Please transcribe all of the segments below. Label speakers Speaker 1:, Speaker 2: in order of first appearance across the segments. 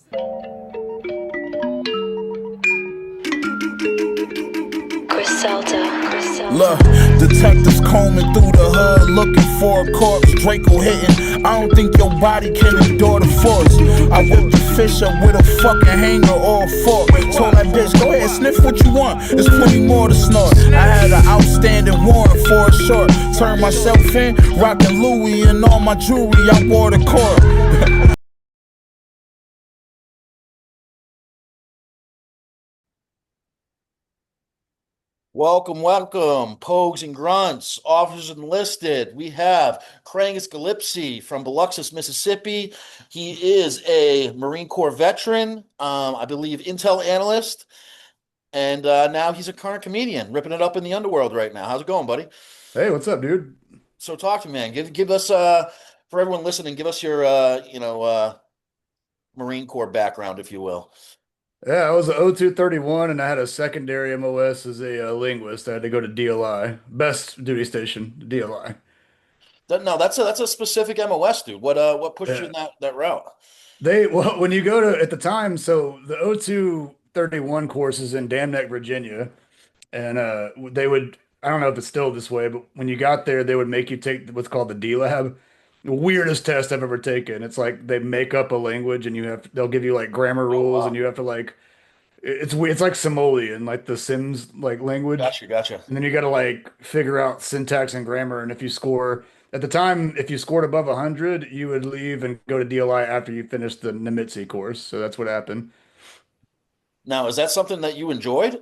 Speaker 1: Look, detectives combing through the hood looking for a corpse. Draco hitting. I don't think your body can endure the force. I whipped the fish up with a fucking hanger or a fork. Told that bitch, go ahead, sniff what you want. There's plenty more to snort. I had an outstanding warrant for a short. Turned myself in, rocking Louis and all my jewelry. I wore the court. Welcome, welcome, Pogues and Grunts, officers enlisted. We have Krangus Gillespie from Biloxi, Mississippi. He is a Marine Corps veteran, I believe Intel analyst, and now he's a current comedian, ripping it up in the underworld right now. How's it going, buddy?
Speaker 2: Hey, what's up, dude?
Speaker 1: So talk to me, man. Give us for everyone listening, give us your Marine Corps background, if you will.
Speaker 2: Yeah, I was a O231 and I had a secondary MOS as a linguist. I had to go to DLI, best duty station, DLI.
Speaker 1: No, that's a specific MOS, dude. What pushed you
Speaker 2: Yeah.
Speaker 1: in that route?
Speaker 2: Well, when you go to, at the time, so the O231 course is in Dam Neck, Virginia. And they would, I don't know if it's still this way, but when you got there, they would make you take what's called the D Lab. The weirdest test I've ever taken. It's like they make up a language and they'll give you like grammar
Speaker 1: Oh
Speaker 2: rules and
Speaker 1: wow.
Speaker 2: you have to like, it's like Somalian, like the Sims like language.
Speaker 1: Gotcha, gotcha.
Speaker 2: And then you got to like figure out syntax and grammar. And if you score at the time, if you scored above 100, you would leave and go to DLI after you finished the Nimitzi course. So that's what happened.
Speaker 1: Now, is that something that you enjoyed?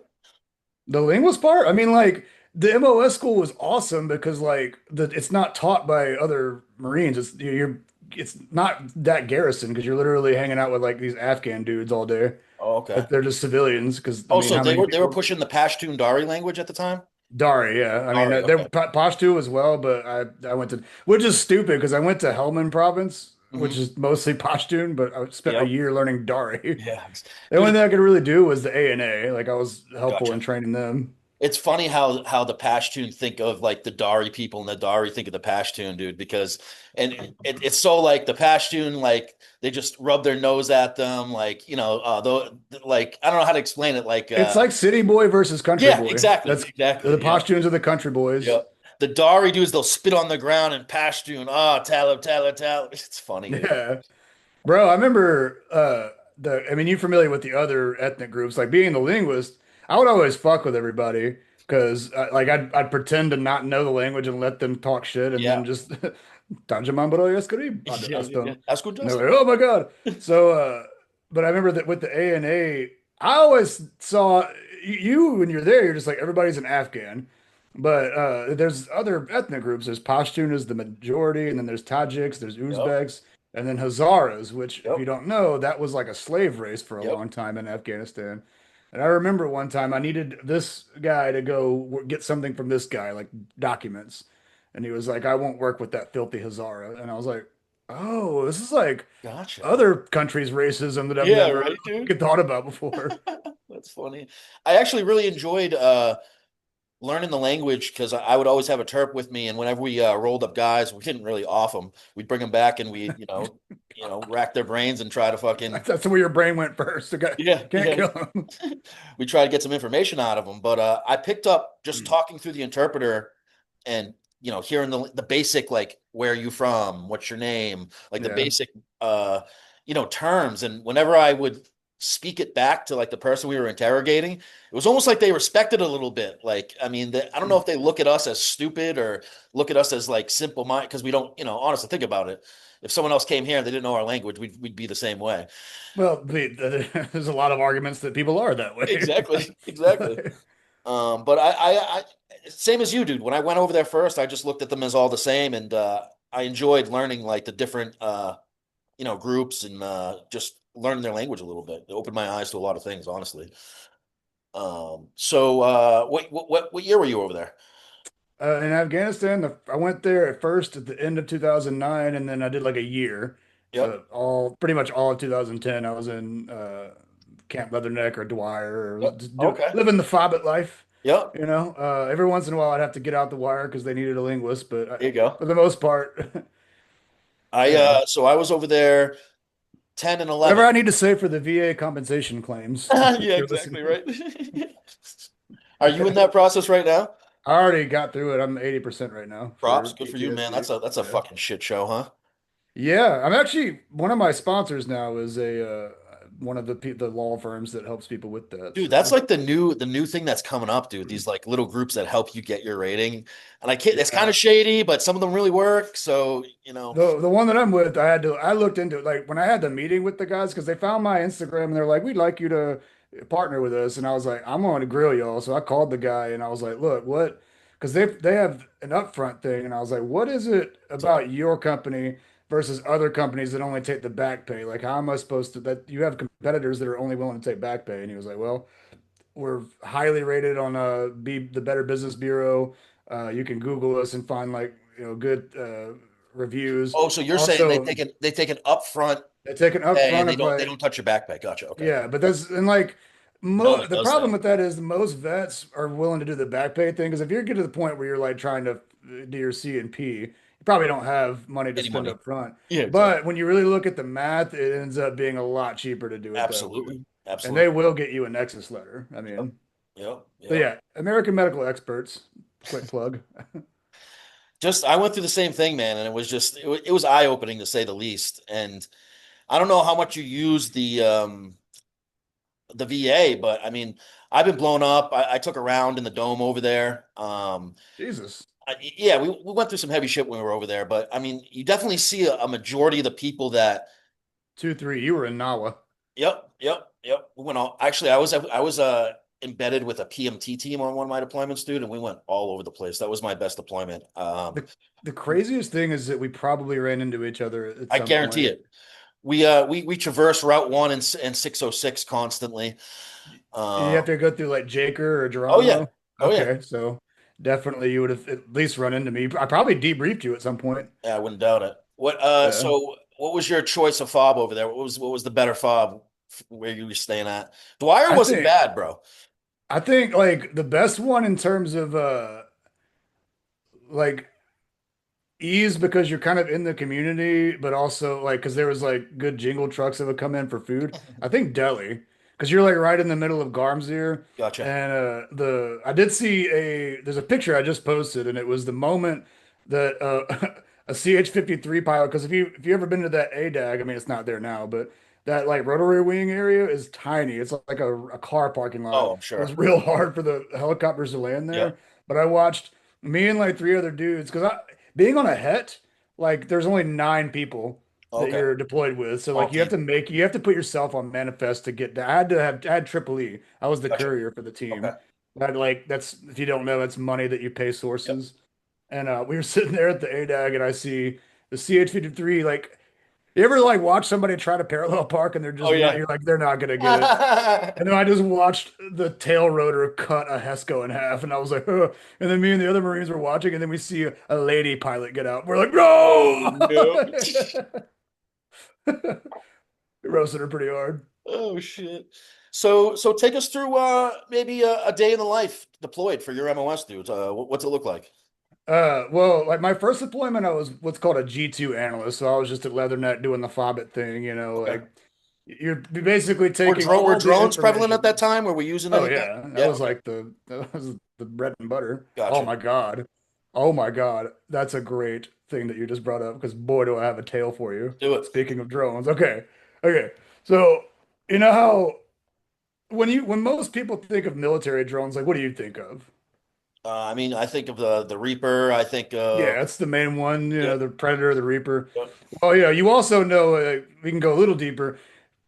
Speaker 2: The linguist part, I mean, like the MOS school was awesome because like it's not taught by other Marines. It's not that garrison because you're literally hanging out with like these Afghan dudes all day.
Speaker 1: Oh, okay.
Speaker 2: But they're just civilians because I
Speaker 1: Oh,
Speaker 2: mean,
Speaker 1: so
Speaker 2: how
Speaker 1: they
Speaker 2: many
Speaker 1: were
Speaker 2: people?
Speaker 1: pushing the Pashtun Dari language at the time?
Speaker 2: Dari, yeah. I mean,
Speaker 1: Dari,
Speaker 2: they're
Speaker 1: okay.
Speaker 2: Pashto as well, but I went to, which is stupid because I went to Helmand province, which
Speaker 1: Hmm.
Speaker 2: is mostly Pashtun, but I spent a
Speaker 1: Yep.
Speaker 2: year learning Dari.
Speaker 1: Yeah.
Speaker 2: The only
Speaker 1: Dude,
Speaker 2: thing I could really do was the ANA. Like I was helpful in
Speaker 1: gotcha.
Speaker 2: training them.
Speaker 1: It's funny how the Pashtun think of like the Dari people and the Dari think of the Pashtun, dude, because it's so like the Pashtun, like they just rub their nose at them, like, though, like, I don't know how to explain it. Like,
Speaker 2: It's like city boy versus country
Speaker 1: yeah,
Speaker 2: boy.
Speaker 1: exactly.
Speaker 2: That's the
Speaker 1: Exactly. Yeah.
Speaker 2: Pashtuns are the country boys.
Speaker 1: Yeah. The Dari dudes, they'll spit on the ground and Pashtun. Oh, Talib, Talib, Talib. It's funny, dude.
Speaker 2: Yeah. Bro, I remember I mean, you familiar with the other ethnic groups, like being the linguist, I would always fuck with everybody because like I'd pretend to not know the language and let them talk shit and
Speaker 1: Yeah.
Speaker 2: then just Tanjaman bro eskrib
Speaker 1: Yeah, yeah, yeah.
Speaker 2: astam.
Speaker 1: That's good,
Speaker 2: And they're
Speaker 1: Justin.
Speaker 2: like, oh my God. So but I remember that with the ANA, I always saw you when you're there, you're just like everybody's an Afghan. But there's other ethnic groups. There's Pashtun is the majority, and then there's Tajiks, there's
Speaker 1: Yep.
Speaker 2: Uzbeks, and then Hazaras, which, if you
Speaker 1: Yep.
Speaker 2: don't know, that was like a slave race for a
Speaker 1: Yep.
Speaker 2: long time in Afghanistan. And I remember one time I needed this guy to go get something from this guy, like documents. And he was like, I won't work with that filthy Hazara. And I was like, oh, this is like
Speaker 1: Gotcha.
Speaker 2: other countries' racism that I've
Speaker 1: Yeah,
Speaker 2: never
Speaker 1: right, dude.
Speaker 2: thought about before.
Speaker 1: That's funny. I actually really enjoyed learning the language because I would always have a terp with me, and whenever we rolled up guys, we didn't really off them. We'd bring them back, and we, rack their brains and try to fucking
Speaker 2: That's where your brain went first. Okay,
Speaker 1: yeah,
Speaker 2: can't
Speaker 1: yeah.
Speaker 2: kill him.
Speaker 1: We try to get some information out of them. But I picked up just talking through the interpreter and hearing the basic like where are you from, what's your name, like the
Speaker 2: Yeah.
Speaker 1: basic terms. And whenever I would speak it back to like the person we were interrogating, it was almost like they respected it a little bit. Like, I mean, I don't know if they look at us as stupid or look at us as like simple mind because we don't, honestly think about it. If someone else came here and they didn't know our language, we'd be the same way.
Speaker 2: Well, there's a lot of arguments that people are that way.
Speaker 1: Exactly, exactly. But I same as you, dude. When I went over there first, I just looked at them as all the same, and I enjoyed learning like the different groups and just learning their language a little bit. It opened my eyes to a lot of things, honestly. So what year were you over there?
Speaker 2: In Afghanistan, I went there at first at the end of 2009, and then I did like a year.
Speaker 1: Yep.
Speaker 2: So pretty much all of 2010, I was in Camp Leatherneck or Dwyer, or
Speaker 1: Yep.
Speaker 2: just
Speaker 1: Okay.
Speaker 2: living the Fobbit life.
Speaker 1: Yep.
Speaker 2: Every once in a while, I'd have to get out the wire because they needed a linguist, but
Speaker 1: There you go.
Speaker 2: for the most part,
Speaker 1: I
Speaker 2: yeah,
Speaker 1: so I was over there.
Speaker 3: 10 and
Speaker 2: Whatever
Speaker 3: 11.
Speaker 2: I need to say for the VA compensation claims, if
Speaker 3: Yeah,
Speaker 2: you're
Speaker 3: exactly,
Speaker 2: listening.
Speaker 3: right? Are you in that process right now?
Speaker 2: I already got through it. I'm 80% right now
Speaker 3: Props.
Speaker 2: for
Speaker 3: Good for you, man.
Speaker 2: PTSD.
Speaker 3: That's a
Speaker 2: Yeah.
Speaker 3: fucking shit show, huh?
Speaker 2: Yeah, I'm actually one of my sponsors now is a one of the law firms that helps people with that.
Speaker 3: Dude, that's
Speaker 2: So
Speaker 3: like the new thing that's coming up, dude. These like little groups that help you get your rating. And I can't, it's kind
Speaker 2: yeah,
Speaker 3: of shady, but some of them really work. So,
Speaker 2: the one that I'm with, I looked into it like when I had the meeting with the guys because they found my Instagram and they're like, we'd like you to partner with us, and I was like, I'm going to grill y'all. So I called the guy and I was like, look, what? Because they have an upfront thing, and I was like, what is it about your company versus other companies that only take the back pay? Like, how am I supposed to that you have competitors that are only willing to take back pay? And he was like, well, we're highly rated on the Better Business Bureau. You can Google us and find like good reviews.
Speaker 3: oh, so you're saying
Speaker 2: Also,
Speaker 3: they take an upfront
Speaker 2: they take an
Speaker 3: pay and
Speaker 2: upfront
Speaker 3: they
Speaker 2: of
Speaker 3: don't
Speaker 2: like
Speaker 3: touch your backpack. Gotcha. Okay.
Speaker 2: yeah, but that's and like
Speaker 3: No one
Speaker 2: the
Speaker 3: does
Speaker 2: problem
Speaker 3: that
Speaker 2: with that is most vets are willing to do the back pay thing because if you get to the point where you're like trying to do your C and P, you probably don't have money to
Speaker 3: any
Speaker 2: spend
Speaker 3: money.
Speaker 2: up front.
Speaker 3: Yeah, exactly.
Speaker 2: But when you really look at the math, it ends up being a lot cheaper to do it that way.
Speaker 3: Absolutely.
Speaker 2: And they
Speaker 3: Absolutely.
Speaker 2: will get you a Nexus letter. I
Speaker 3: Yep.
Speaker 2: mean,
Speaker 3: Yep.
Speaker 2: but
Speaker 3: Yep.
Speaker 2: yeah, American Medical Experts, quick plug.
Speaker 3: Just I went through the same thing, man, and it was eye-opening to say the least. And I don't know how much you use the VA, but I mean, I've been blown up. I took a round in the dome over there.
Speaker 2: Jesus.
Speaker 3: Yeah, we went through some heavy shit when we were over there, but I mean, you definitely see a majority of the people that.
Speaker 2: 2-3. You were in Nawa.
Speaker 3: Yep, yep, yep. We went all. Actually, I was embedded with a PMT team on one of my deployments, dude, and we went all over the place. That was my best deployment.
Speaker 2: The craziest thing is that we probably ran into each other at
Speaker 3: I
Speaker 2: some
Speaker 3: guarantee
Speaker 2: point.
Speaker 3: it. We traverse Route 1 and 606 constantly.
Speaker 2: You
Speaker 3: Uh,
Speaker 2: have to go through like Jaker or
Speaker 3: oh yeah,
Speaker 2: Geronimo.
Speaker 3: oh yeah.
Speaker 2: Okay, so definitely you would have at least run into me. I probably debriefed you at some point.
Speaker 3: Yeah, I wouldn't doubt it.
Speaker 2: Yeah.
Speaker 3: So what was your choice of fob over there? What was the better fob where you were staying at? Dwyer
Speaker 2: I
Speaker 3: wasn't
Speaker 2: think
Speaker 3: bad, bro.
Speaker 2: I think like the best one in terms of like ease because you're kind of in the community, but also like because there was like good jingle trucks that would come in for food. I think Delhi because you're like right in the middle of Garmsir,
Speaker 3: Gotcha.
Speaker 2: and I did see there's a picture I just posted, and it was the moment that a CH-53 pilot because if you ever been to that ADAG, I mean it's not there now, but that like rotary wing area is tiny. It's like a car parking lot.
Speaker 3: Oh, I'm
Speaker 2: It was
Speaker 3: sure.
Speaker 2: real hard for the helicopters to land
Speaker 3: Yep.
Speaker 2: there. But I watched me and like three other dudes because I being on a het, like there's only 9 people that
Speaker 3: Okay.
Speaker 2: you're deployed with. So
Speaker 3: Small
Speaker 2: like
Speaker 3: team.
Speaker 2: you have to put yourself on manifest to get I had to have I had triple E. I was the
Speaker 3: Gotcha.
Speaker 2: courier for the
Speaker 3: Okay.
Speaker 2: team. That like that's if you don't know, that's money that you pay
Speaker 3: Yep.
Speaker 2: sources. And we were sitting there at the ADAG and I see the CH-53 like you ever like watch somebody try to parallel park and they're
Speaker 3: Oh
Speaker 2: just not
Speaker 3: yeah.
Speaker 2: you're like they're not gonna get it. And then I just watched the tail rotor cut a Hesco in half, and I was like, "Ugh." And then me and the other Marines were watching, and then we see a lady pilot get out. We're like,
Speaker 3: Oh
Speaker 2: no!
Speaker 3: no.
Speaker 2: Roasted her pretty hard.
Speaker 3: Oh shit. So take us through maybe a day in the life deployed for your MOS dudes. What's it look like?
Speaker 2: Well, like my first deployment, I was what's called a G2 analyst. So I was just at Leatherneck doing the Fobbit thing,
Speaker 3: Okay.
Speaker 2: like you're basically taking
Speaker 3: Were
Speaker 2: all the
Speaker 3: drones prevalent at that
Speaker 2: information.
Speaker 3: time? Were we using
Speaker 2: Oh
Speaker 3: any?
Speaker 2: yeah, that
Speaker 3: Yeah,
Speaker 2: was
Speaker 3: okay.
Speaker 2: like that was the bread and butter. Oh
Speaker 3: Gotcha.
Speaker 2: my God. Oh my God. That's a great thing that you just brought up because boy, do I have a tale for you.
Speaker 3: Do it.
Speaker 2: Speaking of drones. Okay. Okay. So, you know how when most people think of military drones, like what do you think of?
Speaker 3: I mean, I think of the Reaper. I think
Speaker 2: Yeah, that's the main one,
Speaker 3: yep,
Speaker 2: the Predator, the Reaper.
Speaker 3: yep,
Speaker 2: Well, yeah, you also know we can go a little deeper.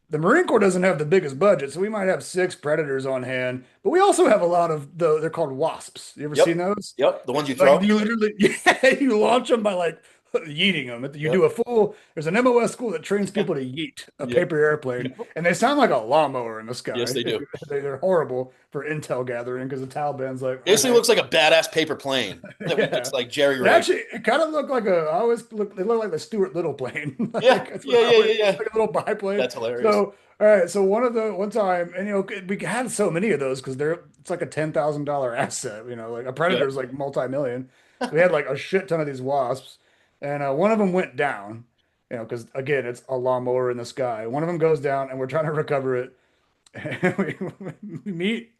Speaker 2: The Marine Corps doesn't have the biggest budget, so we might have 6 Predators on hand, but we also have a lot of they're called Wasps. You ever
Speaker 3: yep,
Speaker 2: seen those?
Speaker 3: yep. The ones you
Speaker 2: Like
Speaker 3: throw.
Speaker 2: you literally, yeah, you launch them by like yeeting them. You do
Speaker 3: Yep,
Speaker 2: a full. There's an MOS school that trains people to yeet a
Speaker 3: yep,
Speaker 2: paper airplane,
Speaker 3: yep.
Speaker 2: and they sound like a lawnmower in the
Speaker 3: Yes,
Speaker 2: sky.
Speaker 3: they do.
Speaker 2: They're horrible for intel gathering because the Taliban's like, all
Speaker 3: Basically,
Speaker 2: right,
Speaker 3: looks like a badass paper plane that we
Speaker 2: yeah.
Speaker 3: just like jerry
Speaker 2: It
Speaker 3: rig.
Speaker 2: actually it kind of looked like I always look they look like the Stuart Little plane.
Speaker 3: Yeah,
Speaker 2: Like that's what
Speaker 3: yeah,
Speaker 2: I
Speaker 3: yeah,
Speaker 2: always
Speaker 3: yeah, yeah.
Speaker 2: like a little biplane.
Speaker 3: That's hilarious.
Speaker 2: So all right, so one time, and we had so many of those because it's like a $10,000 asset, like a
Speaker 3: Yep.
Speaker 2: Predator's like multi-million. So we had like a shit ton of these wasps, and one of them went down. you know, because again, it's a lawnmower in the sky. One of them goes down, and we're trying to recover it. And we meet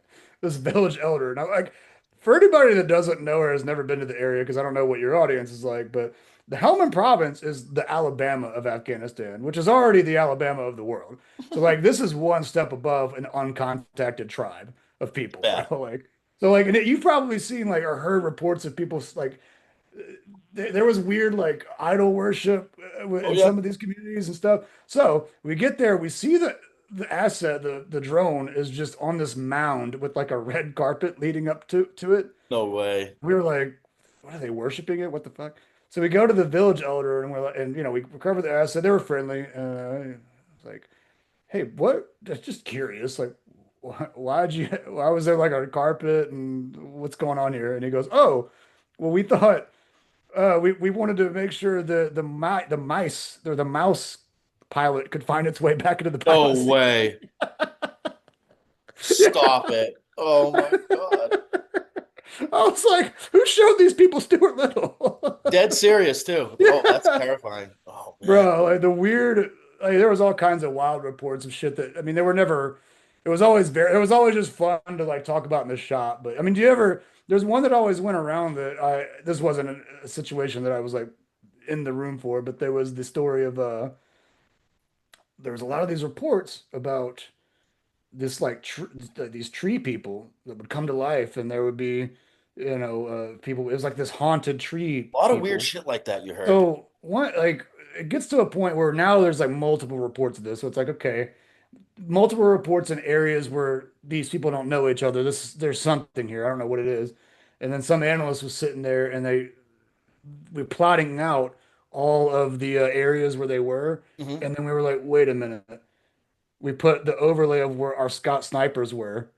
Speaker 2: this village elder. Now, like, for anybody that doesn't know or has never been to the area, because I don't know what your audience is like, but the Helmand province is the Alabama of Afghanistan, which is already the Alabama of the world. So, like, this is one step above an uncontacted tribe of people, bro.
Speaker 3: Yeah.
Speaker 2: Like, so, like, and you've probably seen, like, or heard reports of people, like, there was weird like idol worship
Speaker 3: Oh
Speaker 2: in
Speaker 3: yeah.
Speaker 2: some of these communities and stuff. So we get there, we see the asset, the drone is just on this mound with like a red carpet leading up to it.
Speaker 3: No way.
Speaker 2: We were like, what are they worshiping it? What the fuck? So we go to the village elder and we're like, and you know, we recover the asset. They were friendly. It's like, hey, what? Just curious, like, why was there like a carpet and what's going on here? And he goes, oh, well, we thought we wanted to make sure the mice or the mouse pilot could find its way back into the
Speaker 3: No
Speaker 2: pilot seat.
Speaker 3: way.
Speaker 2: Yeah.
Speaker 3: Stop it. Oh my God.
Speaker 2: I was like, who showed these people Stuart Little?
Speaker 3: Dead serious too. Oh, that's
Speaker 2: Yeah.
Speaker 3: terrifying. Oh man.
Speaker 2: Bro, like the weird, like there was all kinds of wild reports of shit that I mean, they were never. It was always just fun to like talk about in the shop. But I mean, do you ever? There's one that always went around that this wasn't a situation that I was like in the room for, but there was the story of there was a lot of these reports about this like these tree people that would come to life, and there would be, you know, people. It was like this haunted tree
Speaker 3: A lot of weird
Speaker 2: people.
Speaker 3: shit like that you heard.
Speaker 2: So one like it gets to a point where now there's like multiple reports of this. So it's like, okay, multiple reports in areas where these people don't know each other. There's something here. I don't know what it is. And then some analyst was sitting there and they were plotting out all of the areas where they were.
Speaker 3: Hmm.
Speaker 2: And then we were like, wait a minute. We put the overlay of where our Scott snipers were,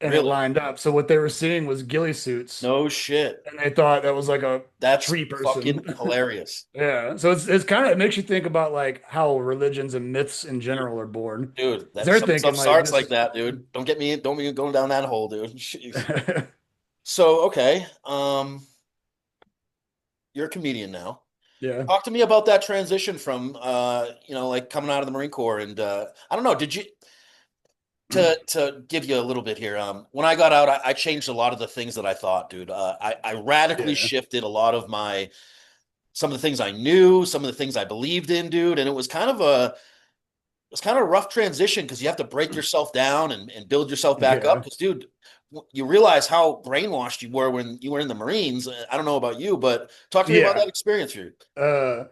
Speaker 2: and it
Speaker 3: Really?
Speaker 2: lined up. So what they were seeing was ghillie suits,
Speaker 3: No shit.
Speaker 2: and they thought that was like a
Speaker 3: That's
Speaker 2: tree person.
Speaker 3: fucking hilarious.
Speaker 2: Yeah. So it's kind of, it makes you think about like how religions and myths in general are born.
Speaker 3: Dude,
Speaker 2: 'Cause
Speaker 3: that
Speaker 2: they're
Speaker 3: some stuff
Speaker 2: thinking like
Speaker 3: starts
Speaker 2: this
Speaker 3: like
Speaker 2: is
Speaker 3: that, dude. Don't be going down that hole, dude. Jeez. So, okay. You're a comedian now.
Speaker 2: yeah.
Speaker 3: Talk to me about that transition from like coming out of the Marine Corps and I don't know, did you to give you a little bit here. When I got out, I changed a lot of the things that I thought, dude. I radically
Speaker 2: Yeah.
Speaker 3: shifted a lot of my some of the things I knew, some of the things I believed in, dude, and it's kind of a rough transition because you have to break yourself down and build yourself back up.
Speaker 2: Yeah.
Speaker 3: Because, dude, you realize how brainwashed you were when you were in the Marines. I don't know about you, but talk to me about
Speaker 2: Yeah.
Speaker 3: that experience for you.
Speaker 2: Uh,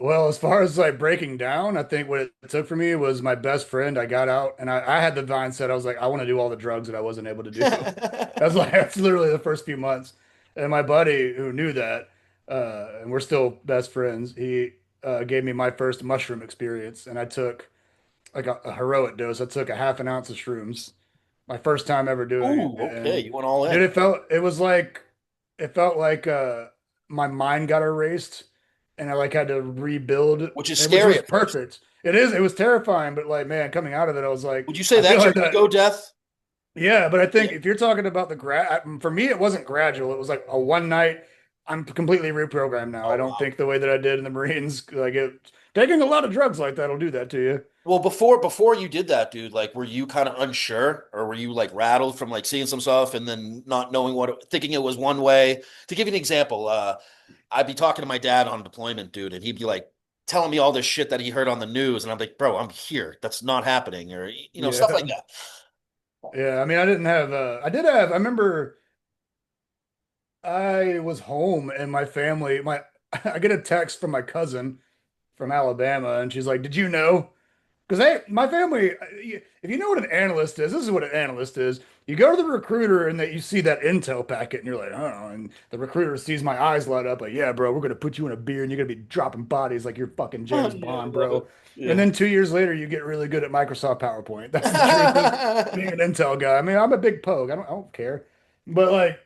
Speaker 2: well, as far as like breaking down, I think what it took for me was my best friend. I got out and I had the mindset. I was like, I want to do all the drugs that I wasn't able to do. That's like, that's literally the first few months. And my buddy who knew that, and we're still best friends, he gave me my first mushroom experience. And I took like a heroic dose. I took a half an ounce of shrooms, my first time ever doing it.
Speaker 3: Ooh, okay,
Speaker 2: And
Speaker 3: you went all
Speaker 2: dude,
Speaker 3: in,
Speaker 2: it felt like my mind got erased and I like had to rebuild,
Speaker 3: which is
Speaker 2: and which
Speaker 3: scary
Speaker 2: was
Speaker 3: at first.
Speaker 2: perfect. It was terrifying, but like man, coming out of it, I was like,
Speaker 3: Would you say
Speaker 2: I feel
Speaker 3: that's your
Speaker 2: like that.
Speaker 3: ego death?
Speaker 2: Yeah, but I
Speaker 3: Yeah.
Speaker 2: think if you're talking about for me, it wasn't gradual. It was like a one night. I'm completely reprogrammed now. I
Speaker 3: Oh
Speaker 2: don't
Speaker 3: wow.
Speaker 2: think the way that I did in the Marines. Taking a lot of drugs like that'll do that to you.
Speaker 3: Well, before you did that, dude, like were you kind of unsure or were you like rattled from like seeing some stuff and then not knowing thinking it was one way? To give you an example, I'd be talking to my dad on deployment, dude, and he'd be like telling me all this shit that he heard on the news, and I'm like, bro, I'm here. That's not happening, or stuff like
Speaker 2: Yeah,
Speaker 3: that.
Speaker 2: yeah. I mean, I didn't have. I did have. I remember I was home and my family. My I get a text from my cousin from Alabama, and she's like, "Did you know?" Because my family, if you know what an analyst is, this is what an analyst is. You go to the recruiter and that you see that intel packet, and you're like, oh, and the recruiter sees my eyes light up, like, yeah, bro, we're gonna put you in a beer, and you're gonna be dropping bodies like you're fucking
Speaker 3: Oh,
Speaker 2: James
Speaker 3: yeah, I
Speaker 2: Bond,
Speaker 3: love it.
Speaker 2: bro. And
Speaker 3: Yeah.
Speaker 2: then 2 years later, you get really good at Microsoft PowerPoint. That's the truth of being an intel guy. I mean, I'm a big pogue. I don't care, but like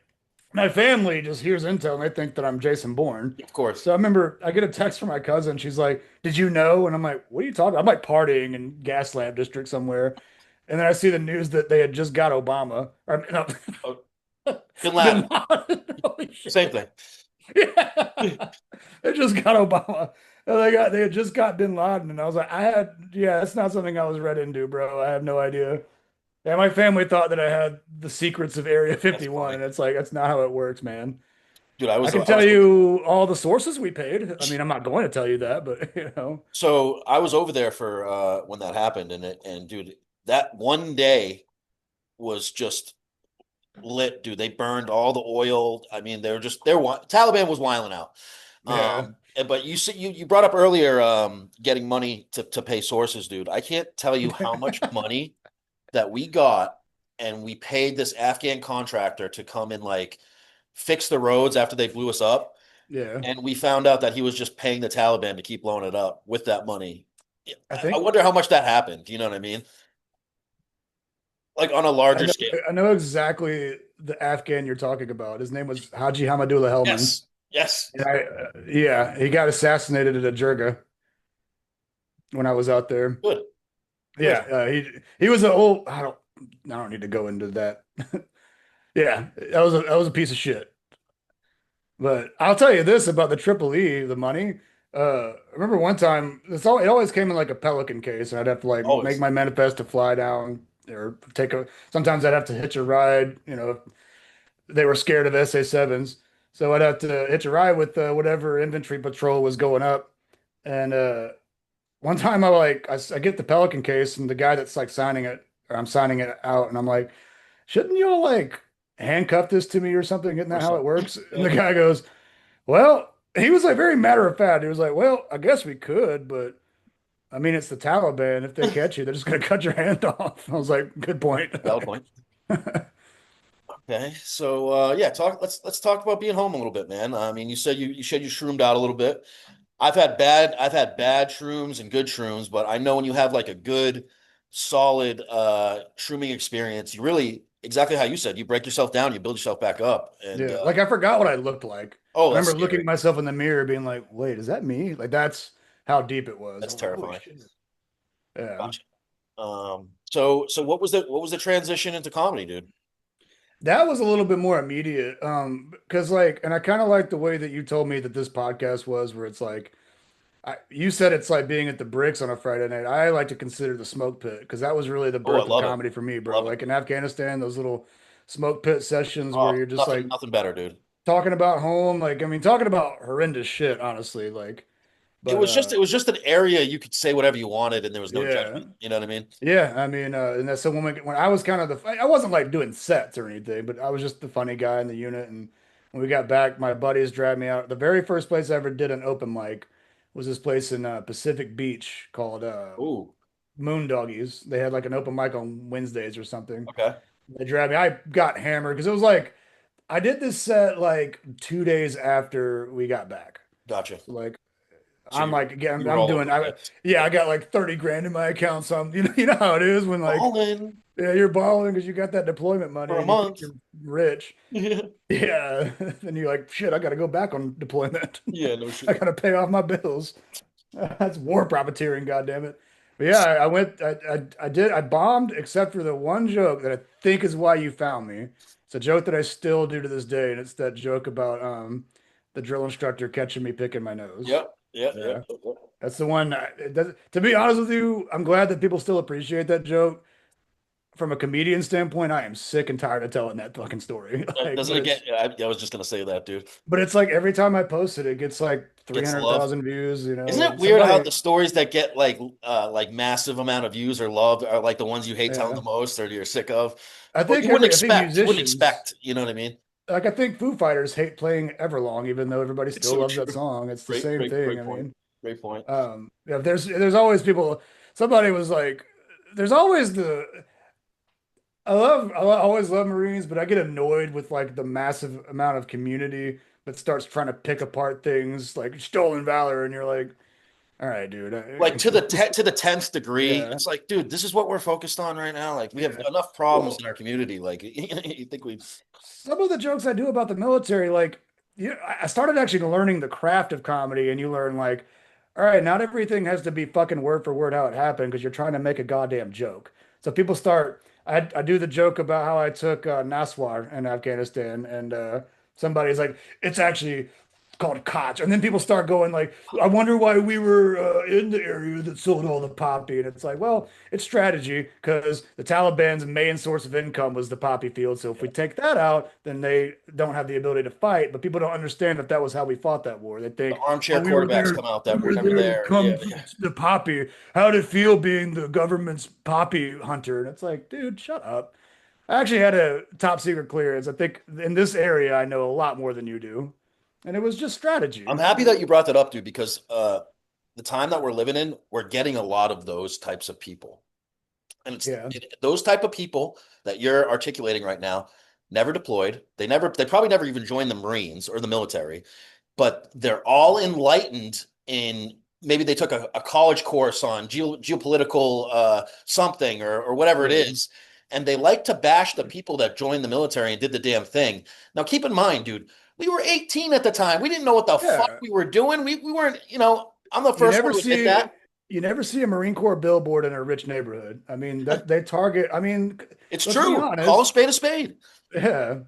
Speaker 2: my family just hears intel and they think that I'm Jason Bourne.
Speaker 3: Of course.
Speaker 2: So I remember I get a text from my cousin. She's like, "Did you know?" And I'm like, "What are you talking about?" I'm like partying in Gaslamp District somewhere. And then I see the news that they had just got Obama. Or, no,
Speaker 3: Oh, Bin
Speaker 2: Bin
Speaker 3: Laden,
Speaker 2: Laden. Holy
Speaker 3: same
Speaker 2: shit.
Speaker 3: thing.
Speaker 2: Yeah. They just got Obama. They had just got Bin Laden, and I was like, yeah, that's not something I was read into, bro. I have no idea. Yeah, my family thought that I had the secrets of Area
Speaker 3: That's
Speaker 2: 51,
Speaker 3: funny,
Speaker 2: and it's like that's not how it works, man.
Speaker 3: dude. I
Speaker 2: I
Speaker 3: was
Speaker 2: can
Speaker 3: I
Speaker 2: tell
Speaker 3: was
Speaker 2: you all the sources we paid. I mean, I'm not going to tell you that, but
Speaker 3: so I was over there for when that happened, and dude, that one day was just lit, dude. They burned all the oil. I mean, Taliban was wiling out.
Speaker 2: yeah.
Speaker 3: But you said you brought up earlier getting money to pay sources, dude. I can't tell you how much money that we got, and we paid this Afghan contractor to come and like fix the roads after they blew us up.
Speaker 2: Yeah.
Speaker 3: And we found out that he was just paying the Taliban to keep blowing it up with that money.
Speaker 2: I
Speaker 3: I
Speaker 2: think
Speaker 3: wonder how much that happened. Do you know what I mean? Like on a
Speaker 2: I
Speaker 3: larger
Speaker 2: know
Speaker 3: scale.
Speaker 2: I know exactly the Afghan you're talking about. His name was Haji Hamadullah Hellman.
Speaker 3: Yes. Yes.
Speaker 2: And yeah, he got assassinated at a jirga when I was out there.
Speaker 3: Good.
Speaker 2: Yeah,
Speaker 3: Good.
Speaker 2: he was an old. I don't need to go into that. Yeah, that was a piece of shit. But I'll tell you this about the Triple E, the money. I remember one time, it always came in like a Pelican case, and I'd have to like make
Speaker 3: Always.
Speaker 2: my manifest to fly down or sometimes I'd have to hitch a ride, they were scared of SA-7s. So I'd have to hitch a ride with whatever infantry patrol was going up. And one time I get the Pelican case and the guy that's like signing it, or I'm signing it out, and I'm like, shouldn't you all like handcuff this to me or something? Isn't that how it works? And the
Speaker 3: Yep.
Speaker 2: guy goes, well, he was like very matter of fact. He was like, well, I guess we could, but I mean, it's the Taliban. If they catch you, they're just going to cut your hand off. I was like, good point.
Speaker 3: Valid point. Okay, so yeah, let's talk about being home a little bit, man. I mean, you said you shroomed out a little bit. I've had bad shrooms and good shrooms, but I know when you have like a good, solid shrooming experience, you really exactly how you said, you break yourself down, you build yourself back up, and
Speaker 2: Yeah, like I forgot what I looked like.
Speaker 3: oh,
Speaker 2: I
Speaker 3: that's
Speaker 2: remember looking
Speaker 3: scary.
Speaker 2: at myself in the mirror, being like, "Wait, is that me?" Like that's how deep it was. I
Speaker 3: That's
Speaker 2: was like, "Holy
Speaker 3: terrifying.
Speaker 2: shit!" Yeah,
Speaker 3: Gotcha. So what was the transition into comedy, dude?
Speaker 2: that was a little bit more immediate. Because like, and I kind of like the way that you told me that this podcast was, where it's like, you said it's like being at the Bricks on a Friday night. I like to consider the Smoke Pit because that was really the
Speaker 3: Oh, I
Speaker 2: birth of
Speaker 3: love it.
Speaker 2: comedy for me,
Speaker 3: I
Speaker 2: bro.
Speaker 3: love it.
Speaker 2: Like in Afghanistan, those little Smoke Pit sessions where
Speaker 3: Oh,
Speaker 2: you're just
Speaker 3: nothing,
Speaker 2: like
Speaker 3: nothing better, dude.
Speaker 2: talking about home, like I mean, talking about horrendous shit, honestly. Like,
Speaker 3: It
Speaker 2: but
Speaker 3: was just it was just an area you could say whatever you wanted, and there was no
Speaker 2: yeah.
Speaker 3: judgment. You know what I mean?
Speaker 2: Yeah, I mean, and that's so when I was kind of I wasn't like doing sets or anything, but I was just the funny guy in the unit. And when we got back, my buddies dragged me out. The very first place I ever did an open mic was this place in Pacific Beach called
Speaker 3: Ooh,
Speaker 2: Moon Doggies. They had like an open mic on Wednesdays or something.
Speaker 3: okay,
Speaker 2: They dragged me. I got hammered because it was like I did this set like 2 days after we got back.
Speaker 3: gotcha.
Speaker 2: So like
Speaker 3: So
Speaker 2: I'm
Speaker 3: you
Speaker 2: like, again,
Speaker 3: you were
Speaker 2: I'm
Speaker 3: all over
Speaker 2: doing,
Speaker 3: the place.
Speaker 2: yeah, I got like 30 grand in my account. So you know how it is when like,
Speaker 3: Ballin'
Speaker 2: yeah, you're balling because you got that deployment money
Speaker 3: for a
Speaker 2: and you think
Speaker 3: month.
Speaker 2: you're rich.
Speaker 3: Yeah,
Speaker 2: Yeah. Then you're like, shit, I got to go back on deployment.
Speaker 3: yeah, no
Speaker 2: I
Speaker 3: shit.
Speaker 2: got to pay off my bills. That's war profiteering, goddamn it. But yeah, I went, I bombed except for the one joke that I think is why you found me. It's a joke that I still do to this day. And it's that joke about, the drill instructor catching me picking my nose.
Speaker 3: Yep, yep,
Speaker 2: Yeah.
Speaker 3: yep, yep.
Speaker 2: That's the one. To be honest with you, I'm glad that people still appreciate that joke. From a comedian standpoint, I am sick and tired of telling that fucking story. Like,
Speaker 3: Doesn't it get? I was just gonna say that, dude.
Speaker 2: but it's like every time I post it, it gets like
Speaker 3: Gets love.
Speaker 2: 300,000 views.
Speaker 3: Isn't it
Speaker 2: Like
Speaker 3: weird how
Speaker 2: somebody,
Speaker 3: the stories that get like massive amount of views or loved are like the ones you hate telling
Speaker 2: yeah.
Speaker 3: the most or you're sick of?
Speaker 2: I
Speaker 3: Well,
Speaker 2: think
Speaker 3: you wouldn't
Speaker 2: I think
Speaker 3: expect. You wouldn't
Speaker 2: musicians,
Speaker 3: expect. You know what I mean?
Speaker 2: like I think Foo Fighters hate playing Everlong, even though everybody
Speaker 3: It's
Speaker 2: still
Speaker 3: so
Speaker 2: loves that
Speaker 3: true.
Speaker 2: song. It's the
Speaker 3: Great,
Speaker 2: same
Speaker 3: great,
Speaker 2: thing.
Speaker 3: great
Speaker 2: I
Speaker 3: point.
Speaker 2: mean,
Speaker 3: Great point.
Speaker 2: yeah, there's always people. Somebody was like, there's always always love Marines, but I get annoyed with like the massive amount of community that starts trying to pick apart things like stolen valor, and you're like, all right, dude,
Speaker 3: Like to the 10th degree,
Speaker 2: yeah,
Speaker 3: it's like, dude, this is what we're focused on right now. Like we have
Speaker 2: yeah.
Speaker 3: enough problems
Speaker 2: Well,
Speaker 3: in our community. Like you think we
Speaker 2: some of the jokes I do about the military, like, I started actually learning the craft of comedy, and you learn like, all right, not everything has to be fucking word for word how it happened because you're trying to make a goddamn joke. So people start. I do the joke about how I took Naswar in Afghanistan, and somebody's like, it's actually called koch. And then people start going like, I wonder why we were in the area that sold all the poppy. And it's like, well, it's strategy because the Taliban's main source of income was the poppy field. So if we take that out, then they don't have the ability to fight. But people don't understand that that was how we fought that war. They
Speaker 3: The
Speaker 2: think,
Speaker 3: armchair
Speaker 2: oh,
Speaker 3: quarterbacks come out
Speaker 2: we
Speaker 3: that were
Speaker 2: were
Speaker 3: never
Speaker 2: there to
Speaker 3: there. Yeah,
Speaker 2: come for the poppy. How'd it feel being the government's poppy hunter? And it's like, dude, shut up. I actually had a top secret clearance. I think in this area, I know a lot more than you do. And it was just
Speaker 3: I'm
Speaker 2: strategy.
Speaker 3: happy that you brought that up, dude, because the time that we're living in, we're getting a lot of those types of people. And
Speaker 2: Yeah.
Speaker 3: those type of people that you're articulating right now, never deployed. They probably never even joined the Marines or the military, but they're all enlightened in maybe they took a college course on geopolitical something or whatever it
Speaker 2: Yeah.
Speaker 3: is. And they like to bash the people that joined the military and did the damn thing. Now, keep in mind, dude, we were 18 at the time. We didn't know what the fuck
Speaker 2: Yeah.
Speaker 3: we were doing. We weren't, I'm the
Speaker 2: You
Speaker 3: first one
Speaker 2: never
Speaker 3: to admit
Speaker 2: see
Speaker 3: that.
Speaker 2: you never see a Marine Corps billboard in a rich neighborhood. I mean, that they target, I mean,
Speaker 3: It's
Speaker 2: let's be
Speaker 3: true. Call a
Speaker 2: honest.
Speaker 3: spade a spade.
Speaker 2: Yeah.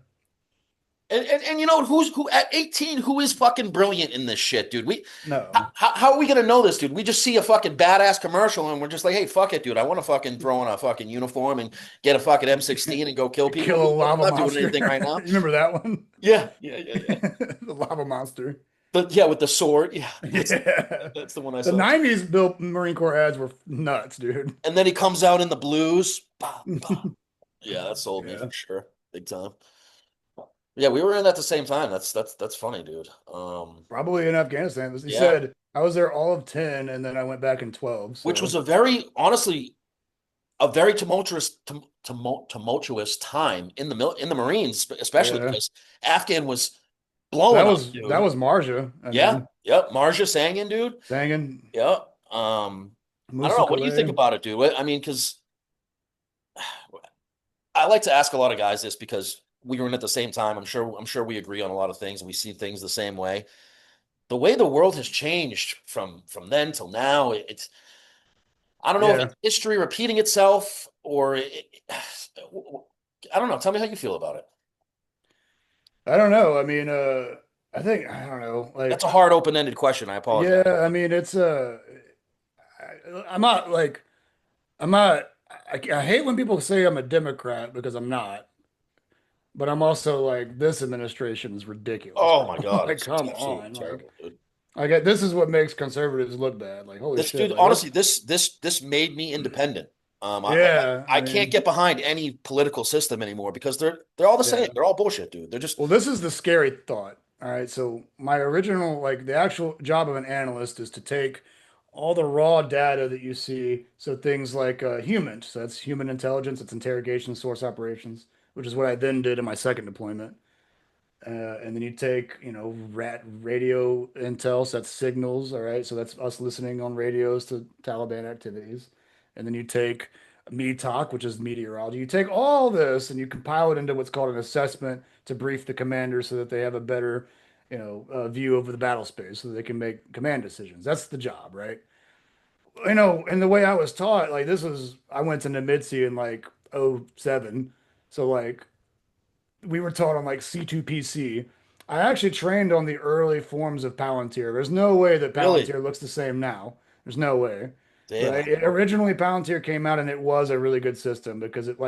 Speaker 3: And you know who at 18 who is fucking brilliant in this shit, dude.
Speaker 2: No.
Speaker 3: How are we gonna know this, dude? We just see a fucking badass commercial and we're just like, hey, fuck it, dude. I want to fucking throw on a fucking uniform and get a fucking M16 and go kill people,
Speaker 2: Kill a
Speaker 3: dude. But I'm
Speaker 2: lava
Speaker 3: not doing
Speaker 2: monster.
Speaker 3: anything right
Speaker 2: You
Speaker 3: now.
Speaker 2: remember that one?
Speaker 3: Yeah, yeah, yeah, yeah.
Speaker 2: The lava monster.
Speaker 3: But yeah, with the sword, yeah,
Speaker 2: Yeah.
Speaker 3: that's the one I
Speaker 2: The
Speaker 3: saw.
Speaker 2: 90s built Marine Corps ads were nuts, dude.
Speaker 3: And then he comes out in the blues. Bah, bah. Yeah, that sold me
Speaker 2: Yeah.
Speaker 3: for sure, big time. Yeah, we were in at the same time. That's funny, dude.
Speaker 2: Probably in Afghanistan. He
Speaker 3: Yeah,
Speaker 2: said I was there all of 10 and then I went back in 12.
Speaker 3: which was
Speaker 2: So
Speaker 3: a very honestly a very tumultuous time in the Marines, especially
Speaker 2: yeah.
Speaker 3: because Afghan was blowing up,
Speaker 2: That
Speaker 3: dude.
Speaker 2: was Marja. I
Speaker 3: Yeah,
Speaker 2: mean,
Speaker 3: yep. Marja Sangin, dude.
Speaker 2: Sangin,
Speaker 3: Yep. I don't
Speaker 2: Musa
Speaker 3: know. What do you think
Speaker 2: Calais.
Speaker 3: about it, dude? I mean, because I like to ask a lot of guys this because we were in at the same time. I'm sure we agree on a lot of things and we see things the same way. The way the world has changed from then till now, it's I don't know if
Speaker 2: Yeah.
Speaker 3: it's history repeating itself or I don't know. Tell me how you feel about it.
Speaker 2: I don't know. I mean, I think I don't know.
Speaker 3: That's
Speaker 2: Like,
Speaker 3: a hard open-ended question. I
Speaker 2: yeah,
Speaker 3: apologize.
Speaker 2: I mean, it's I'm not like I'm not I hate when people say I'm a Democrat because I'm not, but I'm also like this administration is ridiculous,
Speaker 3: Oh
Speaker 2: bro.
Speaker 3: my God,
Speaker 2: Like,
Speaker 3: it's
Speaker 2: come
Speaker 3: absolutely
Speaker 2: on. Like,
Speaker 3: terrible, dude.
Speaker 2: I get this is what makes conservatives look bad. Like, holy
Speaker 3: This
Speaker 2: shit,
Speaker 3: dude,
Speaker 2: like
Speaker 3: honestly,
Speaker 2: let's
Speaker 3: this made me independent.
Speaker 2: yeah, I
Speaker 3: I can't
Speaker 2: mean,
Speaker 3: get behind any political system anymore because they're all the same.
Speaker 2: yeah.
Speaker 3: They're all bullshit, dude. They're just
Speaker 2: Well, this is the scary thought. All right. So my original, like the actual job of an analyst is to take all the raw data that you see. So things like human, so that's human intelligence, it's interrogation source operations, which is what I then did in my second deployment. And then you take, radio intel, so that's signals, all right. So that's us listening on radios to Taliban activities. And then you take me talk, which is meteorology. You take all this and you compile it into what's called an assessment to brief the commander so that they have a better, view of the battle space so that they can make command decisions. That's the job, right? And the way I was taught, like I went to Nimitz in like '07. So like we were taught on like C2PC. I actually trained on the early forms of Palantir. There's no way that
Speaker 3: really
Speaker 2: Palantir looks the same now. There's no way. But
Speaker 3: damn.
Speaker 2: originally Palantir came out and it was a really good system because it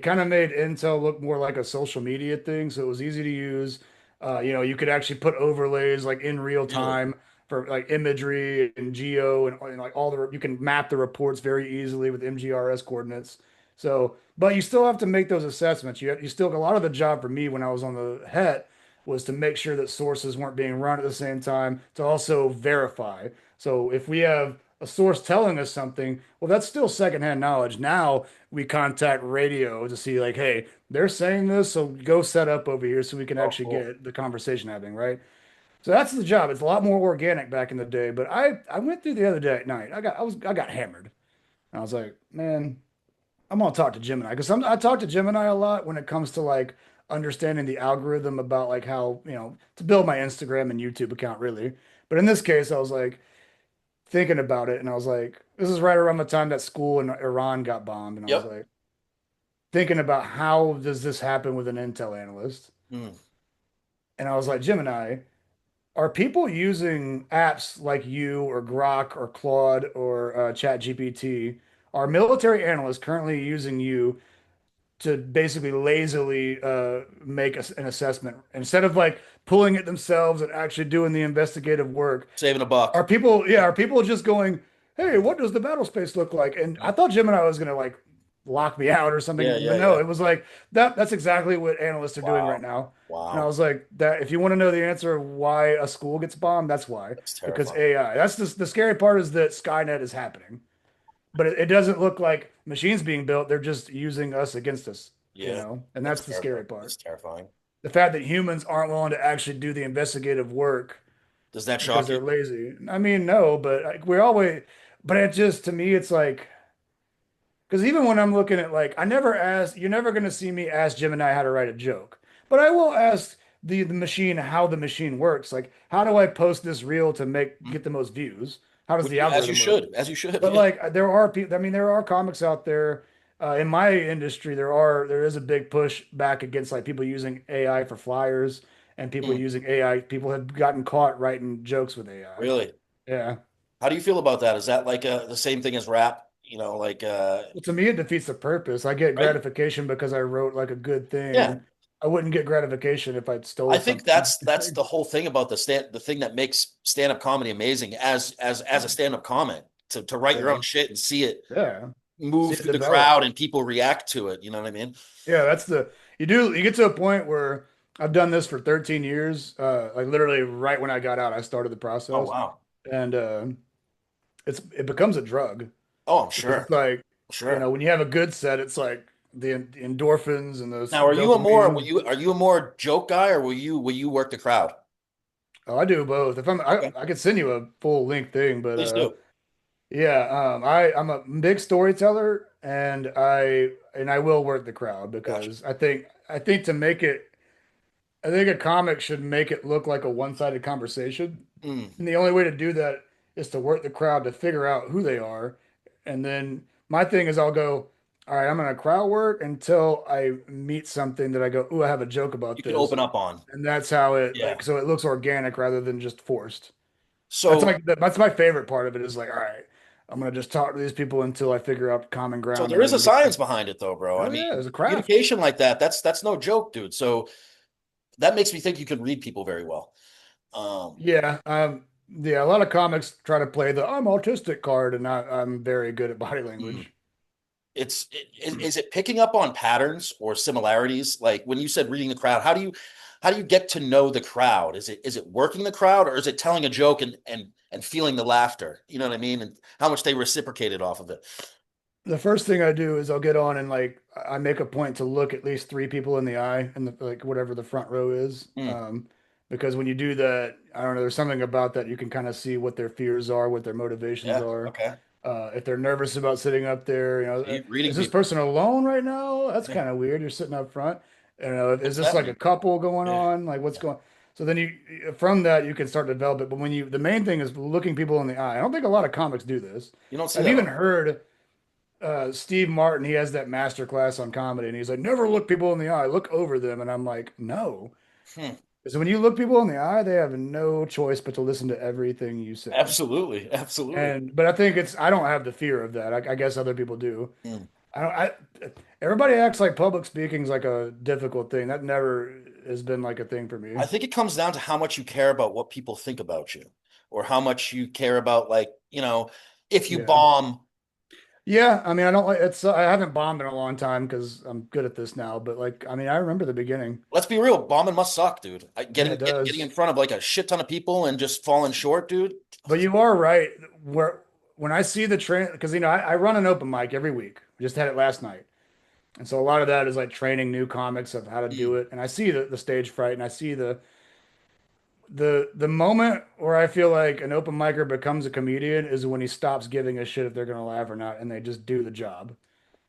Speaker 2: kind of made Intel look more like a social media thing. So it was easy to use. You could actually put overlays like in real
Speaker 3: Really,
Speaker 2: time for like imagery and geo and like you can map the reports very easily with MGRS coordinates. So, but you still have to make those assessments. You still a lot of the job for me when I was on the HET was to make sure that sources weren't being run at the same time to also verify. So if we have a source telling us something, well, that's still secondhand knowledge. Now we contact radio to see like, hey, they're saying this, so go set up over here so we can
Speaker 3: oh
Speaker 2: actually
Speaker 3: cool.
Speaker 2: get the conversation happening, right? So that's the job. It's a lot more organic back in the day. But I went through the other day at night. I got hammered. And I was like, man, I'm gonna talk to Gemini because I talk to Gemini a lot when it comes to like understanding the algorithm about like how, to build my Instagram and YouTube account really. But in this case, I was like thinking about it and I was like, this is right around the time that school in Iran got bombed. And I was
Speaker 3: Yep.
Speaker 2: like, thinking about how does this happen with an Intel analyst?
Speaker 3: Mm.
Speaker 2: And I was like, Gemini, are people using apps like you or Grok or Claude or ChatGPT? Are military analysts currently using you to basically lazily make an assessment instead of like pulling it themselves and actually doing the investigative work?
Speaker 3: Saving a buck.
Speaker 2: Are people just going, hey, what does the battle space look like? And I thought Gemini was gonna like lock me out or
Speaker 3: Yeah,
Speaker 2: something,
Speaker 3: yeah,
Speaker 2: but no,
Speaker 3: yeah.
Speaker 2: it was like that's exactly what analysts are doing right
Speaker 3: Wow.
Speaker 2: now. And I
Speaker 3: Wow.
Speaker 2: was like, that if you want to know the answer of why a school gets bombed, that's why.
Speaker 3: That's
Speaker 2: Because
Speaker 3: terrifying.
Speaker 2: AI. That's the scary part is that Skynet is happening. But it doesn't look like machines being built. They're just using us against us,
Speaker 3: Yeah.
Speaker 2: and
Speaker 3: That's
Speaker 2: that's the
Speaker 3: terrifying.
Speaker 2: scary part.
Speaker 3: That's terrifying.
Speaker 2: The fact that humans aren't willing to actually do the investigative work
Speaker 3: Does that
Speaker 2: because
Speaker 3: shock you?
Speaker 2: they're lazy. I mean, no, but like, but it just, to me, it's like, because even when I'm looking at like, you're never going to see me ask Gemini how to write a joke, but I will ask the machine how the machine works. Like, how do I post this reel to
Speaker 3: Mhm.
Speaker 2: get the most views? How does
Speaker 3: Which
Speaker 2: the
Speaker 3: as you
Speaker 2: algorithm work?
Speaker 3: should, as you should.
Speaker 2: But
Speaker 3: Yeah.
Speaker 2: like, there are people, I mean, there are comics out there. In my industry, there is a big push back against like people using AI for flyers and people
Speaker 3: Mm,
Speaker 2: using AI. People have gotten caught writing jokes with AI.
Speaker 3: really?
Speaker 2: Yeah.
Speaker 3: How do you feel about that? Is that like the same thing as rap? Like
Speaker 2: Well, to me, it defeats the purpose. I get
Speaker 3: right?
Speaker 2: gratification because I wrote like a good
Speaker 3: Yeah.
Speaker 2: thing. I wouldn't get gratification if I
Speaker 3: I
Speaker 2: stole
Speaker 3: think
Speaker 2: something.
Speaker 3: that's the whole thing about the thing that makes stand-up comedy amazing as a stand-up comic to write your
Speaker 2: Yeah.
Speaker 3: own shit and see it
Speaker 2: Yeah. See
Speaker 3: move
Speaker 2: it
Speaker 3: through the
Speaker 2: develop.
Speaker 3: crowd and people react to it. You know what I mean?
Speaker 2: Yeah, you get to a point where I've done this for 13 years. Like literally right when I got out, I started the
Speaker 3: Oh
Speaker 2: process.
Speaker 3: wow.
Speaker 2: And it becomes a drug
Speaker 3: Oh, I'm
Speaker 2: because
Speaker 3: sure.
Speaker 2: it's like,
Speaker 3: Sure.
Speaker 2: when you have a good set, it's like the endorphins and the
Speaker 3: Now,
Speaker 2: dopamine.
Speaker 3: are you a more joke guy or will you work the crowd?
Speaker 2: Oh, I do both. If
Speaker 3: Okay.
Speaker 2: I could send you a full length thing, but
Speaker 3: Please do.
Speaker 2: yeah, I'm a big storyteller, and I will work the crowd
Speaker 3: Gotcha.
Speaker 2: because I think to make it, I think a comic should make it look like a one-sided conversation,
Speaker 3: Mm.
Speaker 2: and the only way to do that is to work the crowd to figure out who they are, and then my thing is I'll go, all right, I'm gonna crowd work until I meet something that I go, ooh, I have a joke
Speaker 3: You
Speaker 2: about
Speaker 3: can
Speaker 2: this,
Speaker 3: open up on.
Speaker 2: and that's how it
Speaker 3: Yeah.
Speaker 2: like so it looks organic rather than just forced.
Speaker 3: So
Speaker 2: That's my favorite part of it is like, all right, I'm gonna just talk to these people until I figure out common
Speaker 3: so
Speaker 2: ground
Speaker 3: there
Speaker 2: and
Speaker 3: is a
Speaker 2: then get
Speaker 3: science behind it though, bro. I
Speaker 2: oh yeah,
Speaker 3: mean,
Speaker 2: there's a craft.
Speaker 3: communication like that, that's no joke, dude. So that makes me think you can read people very well. Um,
Speaker 2: Yeah. Yeah, a lot of comics try to play the I'm autistic card and I'm very good at body
Speaker 3: mm.
Speaker 2: language.
Speaker 3: Is it picking up on patterns or similarities? Like when you said reading the crowd, how do you get to know the crowd? Is it working the crowd or is it telling a joke and feeling the laughter? You know what I mean? And how much they reciprocated off of it.
Speaker 2: The first thing I do is I'll get on and like I make a point to look at least three people in the eye and like whatever the front row is.
Speaker 3: Mm,
Speaker 2: Because when you do that, I don't know, there's something about that you can kind of see what their fears are, what their motivations
Speaker 3: yeah.
Speaker 2: are.
Speaker 3: Okay.
Speaker 2: If they're nervous about sitting up there,
Speaker 3: Reading
Speaker 2: is this
Speaker 3: people.
Speaker 2: person alone right now? That's
Speaker 3: Yeah.
Speaker 2: kind of weird. You're sitting up front. Is
Speaker 3: What's
Speaker 2: this
Speaker 3: that
Speaker 2: like a
Speaker 3: mean?
Speaker 2: couple going
Speaker 3: Yeah.
Speaker 2: on? Like what's
Speaker 3: Yeah.
Speaker 2: going? So then from that, you can start to develop it. But the main thing is looking people in the eye. I don't think a lot of comics do this.
Speaker 3: You don't see
Speaker 2: I've
Speaker 3: that
Speaker 2: even
Speaker 3: often.
Speaker 2: heard Steve Martin, he has that master class on comedy, and he's like, never look people in the eye, look over them. And I'm like, no.
Speaker 3: Hmm.
Speaker 2: Because when you look people in the eye, they have no choice but to listen to everything you say.
Speaker 3: Absolutely. Absolutely.
Speaker 2: But I think I don't have the fear of that. I guess other people do.
Speaker 3: Hmm.
Speaker 2: I don't, I, everybody acts like public speaking is like a difficult thing. That never has been like a thing for
Speaker 3: I
Speaker 2: me.
Speaker 3: think it comes down to how much you care about what people think about you, or how much you care about, like, if you
Speaker 2: Yeah.
Speaker 3: bomb.
Speaker 2: Yeah. I mean, I don't like I haven't bombed in a long time because I'm good at this now. But like, I mean, I remember the beginning.
Speaker 3: Let's be real, bombing must suck, dude.
Speaker 2: Yeah,
Speaker 3: Getting
Speaker 2: it
Speaker 3: getting in
Speaker 2: does.
Speaker 3: front of like a shit ton of people and just falling short, dude.
Speaker 2: But you are right. When I see the train, because I run an open mic every week. We just had it last night, and so a lot of that is like training new comics of how to do
Speaker 3: Mm,
Speaker 2: it. And I see the stage fright, and I see the moment where I feel like an open micer becomes a comedian is when he stops giving a shit if they're gonna laugh or not, and they just do the job.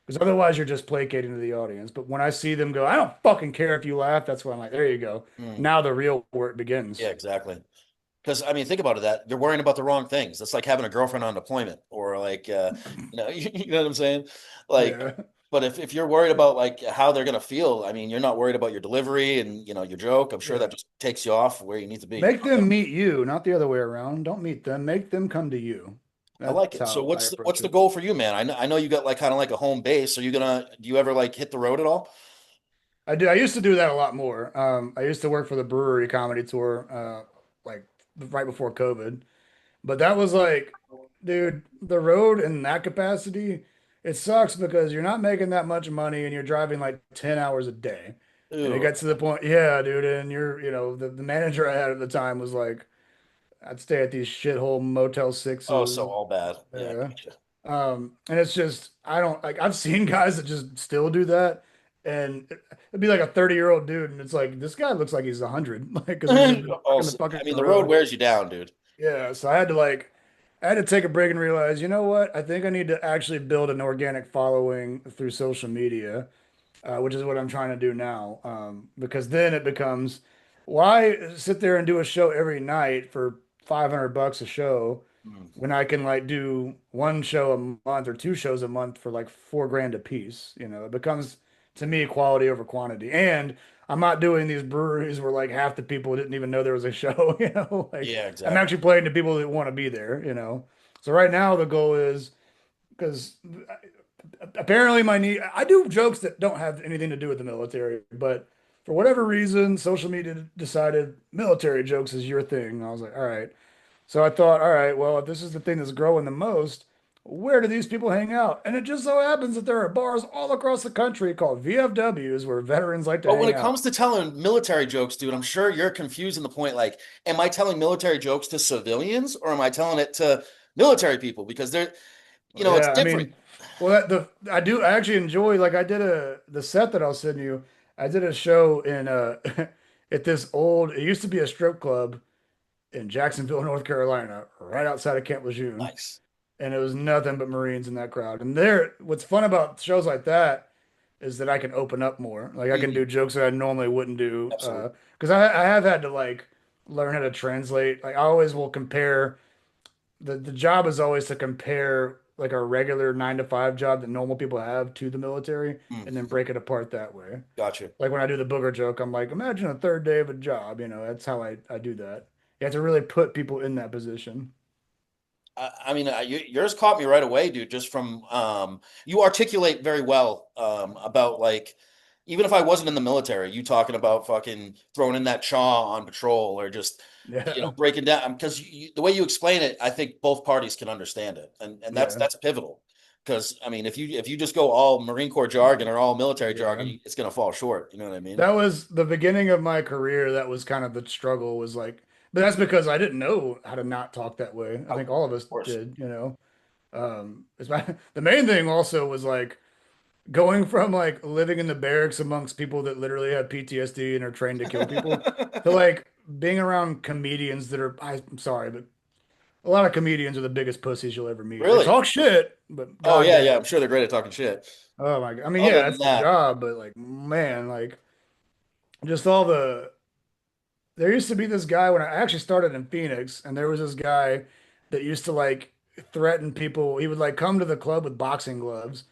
Speaker 2: Because otherwise, you're just placating to the audience. But when I see them go, I don't fucking care if you laugh. That's when I'm like, there you go.
Speaker 3: mm.
Speaker 2: Now the real work
Speaker 3: Yeah,
Speaker 2: begins.
Speaker 3: exactly. Because I mean, think about it. That you're worrying about the wrong things. That's like having a girlfriend on deployment, or like, you know what I'm saying? Like,
Speaker 2: Yeah.
Speaker 3: But if you're worried about like how they're gonna feel, I mean, you're not worried about your delivery and your joke. I'm sure that
Speaker 2: Yeah.
Speaker 3: just takes you off where you need to be.
Speaker 2: Make them meet you, not the other way around. Don't meet them. Make them come to you.
Speaker 3: I like
Speaker 2: That's
Speaker 3: it. So
Speaker 2: how I
Speaker 3: what's
Speaker 2: approach
Speaker 3: the
Speaker 2: it.
Speaker 3: goal for you, man? I know you got like kind of like a home base. Are you gonna do you ever like hit the road at all?
Speaker 2: I do. I used to do that a lot more. I used to work for the brewery comedy tour, like right before COVID. But that was like, dude, the road in that capacity, it sucks because you're not making that much money and you're driving like 10 hours a day. And it
Speaker 3: Ooh.
Speaker 2: gets to the point, yeah, dude, and the manager I had at the time was like, I'd stay at these shithole Motel
Speaker 3: Oh, so
Speaker 2: Sixes.
Speaker 3: all bad. Yeah,
Speaker 2: Yeah.
Speaker 3: gotcha.
Speaker 2: And it's just, I don't like, I've seen guys that just still do that. And it'd be like a 30-year-old dude, and it's like, this guy looks like he's 100, like, because he's just been stuck in the
Speaker 3: Also,
Speaker 2: fucking
Speaker 3: I mean, the road
Speaker 2: road.
Speaker 3: wears you down, dude.
Speaker 2: Yeah. So I had to take a break and realize, you know what? I think I need to actually build an organic following through social media, which is what I'm trying to do now. Because then it becomes, why sit there and do a show every night for $500 a show
Speaker 3: Mm.
Speaker 2: when I can like do one show a month or two shows a month for like 4 grand a piece? It becomes to me quality over quantity. And I'm not doing these breweries where like half the people didn't even know there was a show, like
Speaker 3: Yeah,
Speaker 2: I'm
Speaker 3: exactly.
Speaker 2: actually playing to people that want to be there. So right now the goal is because apparently my need I do jokes that don't have anything to do with the military, but for whatever reason, social media decided military jokes is your thing. And I was like, all right. So I thought, all right, well, if this is the thing that's growing the most, where do these people hang out? And it just so happens that there are bars all across the country called VFWs where veterans like to
Speaker 3: But when
Speaker 2: hang
Speaker 3: it
Speaker 2: out.
Speaker 3: comes to telling military jokes, dude, I'm sure you're confusing the point. Like, am I telling military jokes to civilians or am I telling it to military people? Because they're,
Speaker 2: Well,
Speaker 3: it's
Speaker 2: yeah, I
Speaker 3: different.
Speaker 2: mean, well, I actually enjoy like I did the set that I'll send you. I did a show in at this old. It used to be a strip club in Jacksonville, North Carolina, right outside of Camp Lejeune,
Speaker 3: Nice.
Speaker 2: and it was nothing but Marines in that crowd. And what's fun about shows like that is that I can open up more. Like I can do
Speaker 3: Mhm.
Speaker 2: jokes that I normally wouldn't do.
Speaker 3: Absolutely.
Speaker 2: Because I have had to like learn how to translate. Like I always will compare the job is always to compare like a regular 9 to 5 job that normal people have to the military
Speaker 3: Mm,
Speaker 2: and then break it apart that way.
Speaker 3: gotcha.
Speaker 2: Like when I do the booger joke, I'm like, imagine a third day of a job. That's how I do that. You have to really put people in that position.
Speaker 3: I mean, yours caught me right away, dude. Just from you articulate very well about like, even if I wasn't in the military, you talking about fucking throwing in that chaw on patrol or just
Speaker 2: Yeah.
Speaker 3: breaking down because the way you explain it, I think both parties can understand it, and that's
Speaker 2: Yeah.
Speaker 3: pivotal. Because I mean, if you just go all Marine Corps jargon or all military
Speaker 2: Yeah.
Speaker 3: jargon, it's gonna fall short. You know what I mean?
Speaker 2: That was the beginning of my career. That was kind of the struggle was like, but that's because I didn't know how to not talk that way. I
Speaker 3: Oh,
Speaker 2: think all of us
Speaker 3: of course.
Speaker 2: did. The main thing also was like, going from like living in the barracks amongst people that literally have PTSD and are trained to kill people to like being around comedians that are, I'm sorry, but a lot of comedians are the biggest pussies you'll ever meet. They
Speaker 3: Really?
Speaker 2: talk shit, but
Speaker 3: Oh yeah,
Speaker 2: goddamn.
Speaker 3: yeah. I'm sure they're great at talking shit.
Speaker 2: Oh my God. I mean,
Speaker 3: Other
Speaker 2: yeah,
Speaker 3: than
Speaker 2: that's their
Speaker 3: that,
Speaker 2: job, but like, man, like just there used to be this guy when I actually started in Phoenix, and there was this guy that used to like threaten people. He would like come to the club with boxing gloves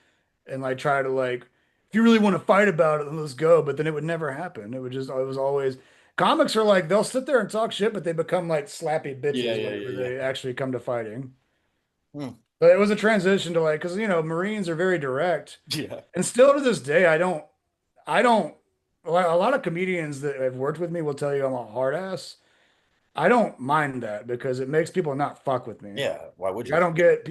Speaker 2: and like try to like, if you really want to fight about it, then let's go. But then it would never happen. It was always comics are like they'll sit there and talk shit, but they become like slappy
Speaker 3: yeah,
Speaker 2: bitches
Speaker 3: yeah,
Speaker 2: whenever
Speaker 3: yeah,
Speaker 2: they actually come to fighting.
Speaker 3: yeah.
Speaker 2: But it was a transition to like, because Marines are very direct,
Speaker 3: Yeah.
Speaker 2: and still to this day, I don't. A lot of comedians that have worked with me will tell you I'm a hard ass. I don't mind that because it makes people not fuck with me.
Speaker 3: Yeah. Why would
Speaker 2: I
Speaker 3: you?
Speaker 2: don't get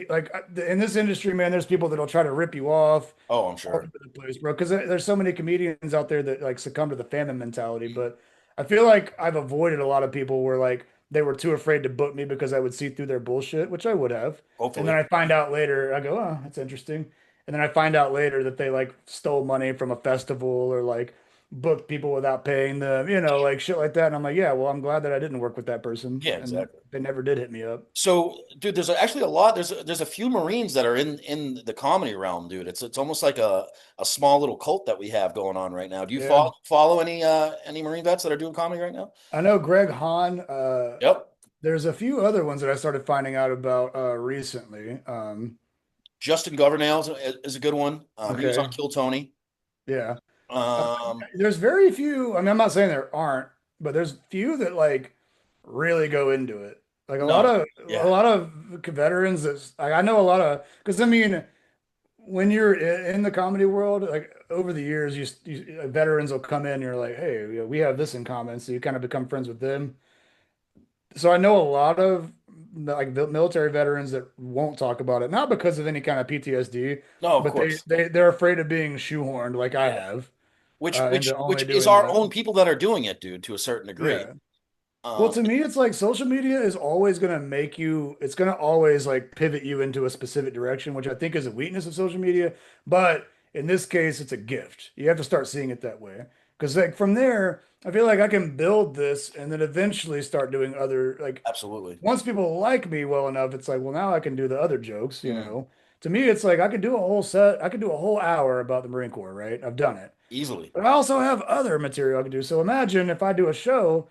Speaker 2: in this industry, man. There's people that'll try to rip you off
Speaker 3: Oh, I'm
Speaker 2: all
Speaker 3: sure.
Speaker 2: over the place, bro. Because there's so many comedians out there that like succumb to the famine mentality. But I feel like I've avoided a lot of people where like they were too afraid to book me because I would see through their bullshit, which I would have. And then
Speaker 3: Hopefully.
Speaker 2: I find out later, I go, oh, that's interesting. And then I find out later that they like stole money from a festival or like booked people without paying them, like shit like that. And I'm like, yeah, well, I'm glad that I didn't work with that person.
Speaker 3: Yeah,
Speaker 2: And
Speaker 3: exactly.
Speaker 2: they never did hit me up.
Speaker 3: So, dude, there's actually a lot. There's a few Marines that are in the comedy realm, dude. It's almost like a small little cult that we have going on right now. Do you
Speaker 2: Yeah.
Speaker 3: follow any Marine vets that are doing comedy right now?
Speaker 2: I know Greg Hahn.
Speaker 3: Yep.
Speaker 2: There's a few other ones that I started finding out about recently.
Speaker 3: Justin Governale is a good one. He was on
Speaker 2: Okay.
Speaker 3: Kill Tony.
Speaker 2: Yeah. Uh,
Speaker 3: Um,
Speaker 2: there's very few. I mean, I'm not saying there aren't, but there's few that like really go into it. Like
Speaker 3: no,
Speaker 2: a
Speaker 3: yeah,
Speaker 2: lot of veterans that I know a lot of because I mean, when you're in the comedy world, like over the years, veterans will come in. And you're like, hey, you know, we have this in common, so you kind of become friends with them. So I know a lot of like the military veterans that won't talk about it, not because of any kind of PTSD,
Speaker 3: no, of
Speaker 2: but
Speaker 3: course,
Speaker 2: they're afraid of being shoehorned, like I
Speaker 3: yeah.
Speaker 2: have,
Speaker 3: Which
Speaker 2: into
Speaker 3: which
Speaker 2: only
Speaker 3: which is
Speaker 2: doing
Speaker 3: our
Speaker 2: that.
Speaker 3: own people that are doing it, dude, to a certain degree.
Speaker 2: Yeah. Well, to
Speaker 3: Like,
Speaker 2: me, it's like social media is always going to make you, it's going to always like pivot you into a specific direction, which I think is a weakness of social media. But in this case, it's a gift. You have to start seeing it that way. Because like from there, I feel like I can build this and then eventually start doing other, like
Speaker 3: absolutely.
Speaker 2: once people like me well enough, it's like, well, now I can do the other jokes, you
Speaker 3: Mm,
Speaker 2: know. To me, it's like I could do a whole set, I could do a whole hour about the Marine Corps, right? I've done it.
Speaker 3: easily.
Speaker 2: But I also have other material I can do. So imagine if I do a show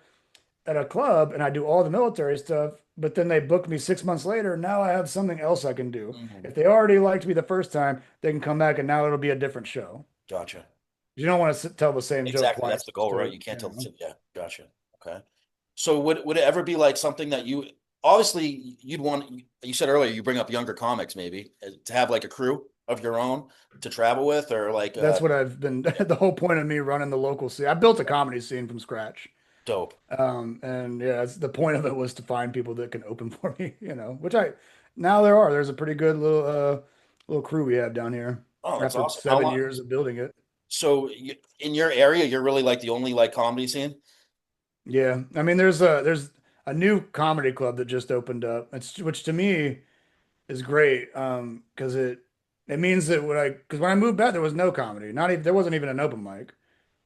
Speaker 2: at a club and I do all the military stuff, but then they book me 6 months later. Now I have something else I can do.
Speaker 3: Mhm.
Speaker 2: If they already liked me the first time, they can come back and now it'll be a different show.
Speaker 3: Gotcha.
Speaker 2: You don't want to tell the same joke
Speaker 3: Exactly. That's
Speaker 2: twice.
Speaker 3: the goal, right?
Speaker 2: To,
Speaker 3: You can't
Speaker 2: you
Speaker 3: tell
Speaker 2: know,
Speaker 3: yeah, gotcha. Okay. So would it ever be like something that you obviously you'd want you said earlier you bring up younger comics maybe to have like a crew of your own to travel with or like
Speaker 2: that's what I've been.
Speaker 3: yeah,
Speaker 2: The whole point of me running the local scene. I built a comedy scene from scratch.
Speaker 3: dope.
Speaker 2: And yeah, that's the point of it was to find people that can open for me, you know, which I now there are. There's a pretty good little crew we have down here
Speaker 3: Oh, that's
Speaker 2: after
Speaker 3: awesome. How
Speaker 2: 7 years of building it.
Speaker 3: so in your area you're really like the only like comedy scene?
Speaker 2: Yeah, I mean, there's a new comedy club that just opened up. It's which to me is great, because it means that because when I moved back, there was no comedy, not even there wasn't even an open mic.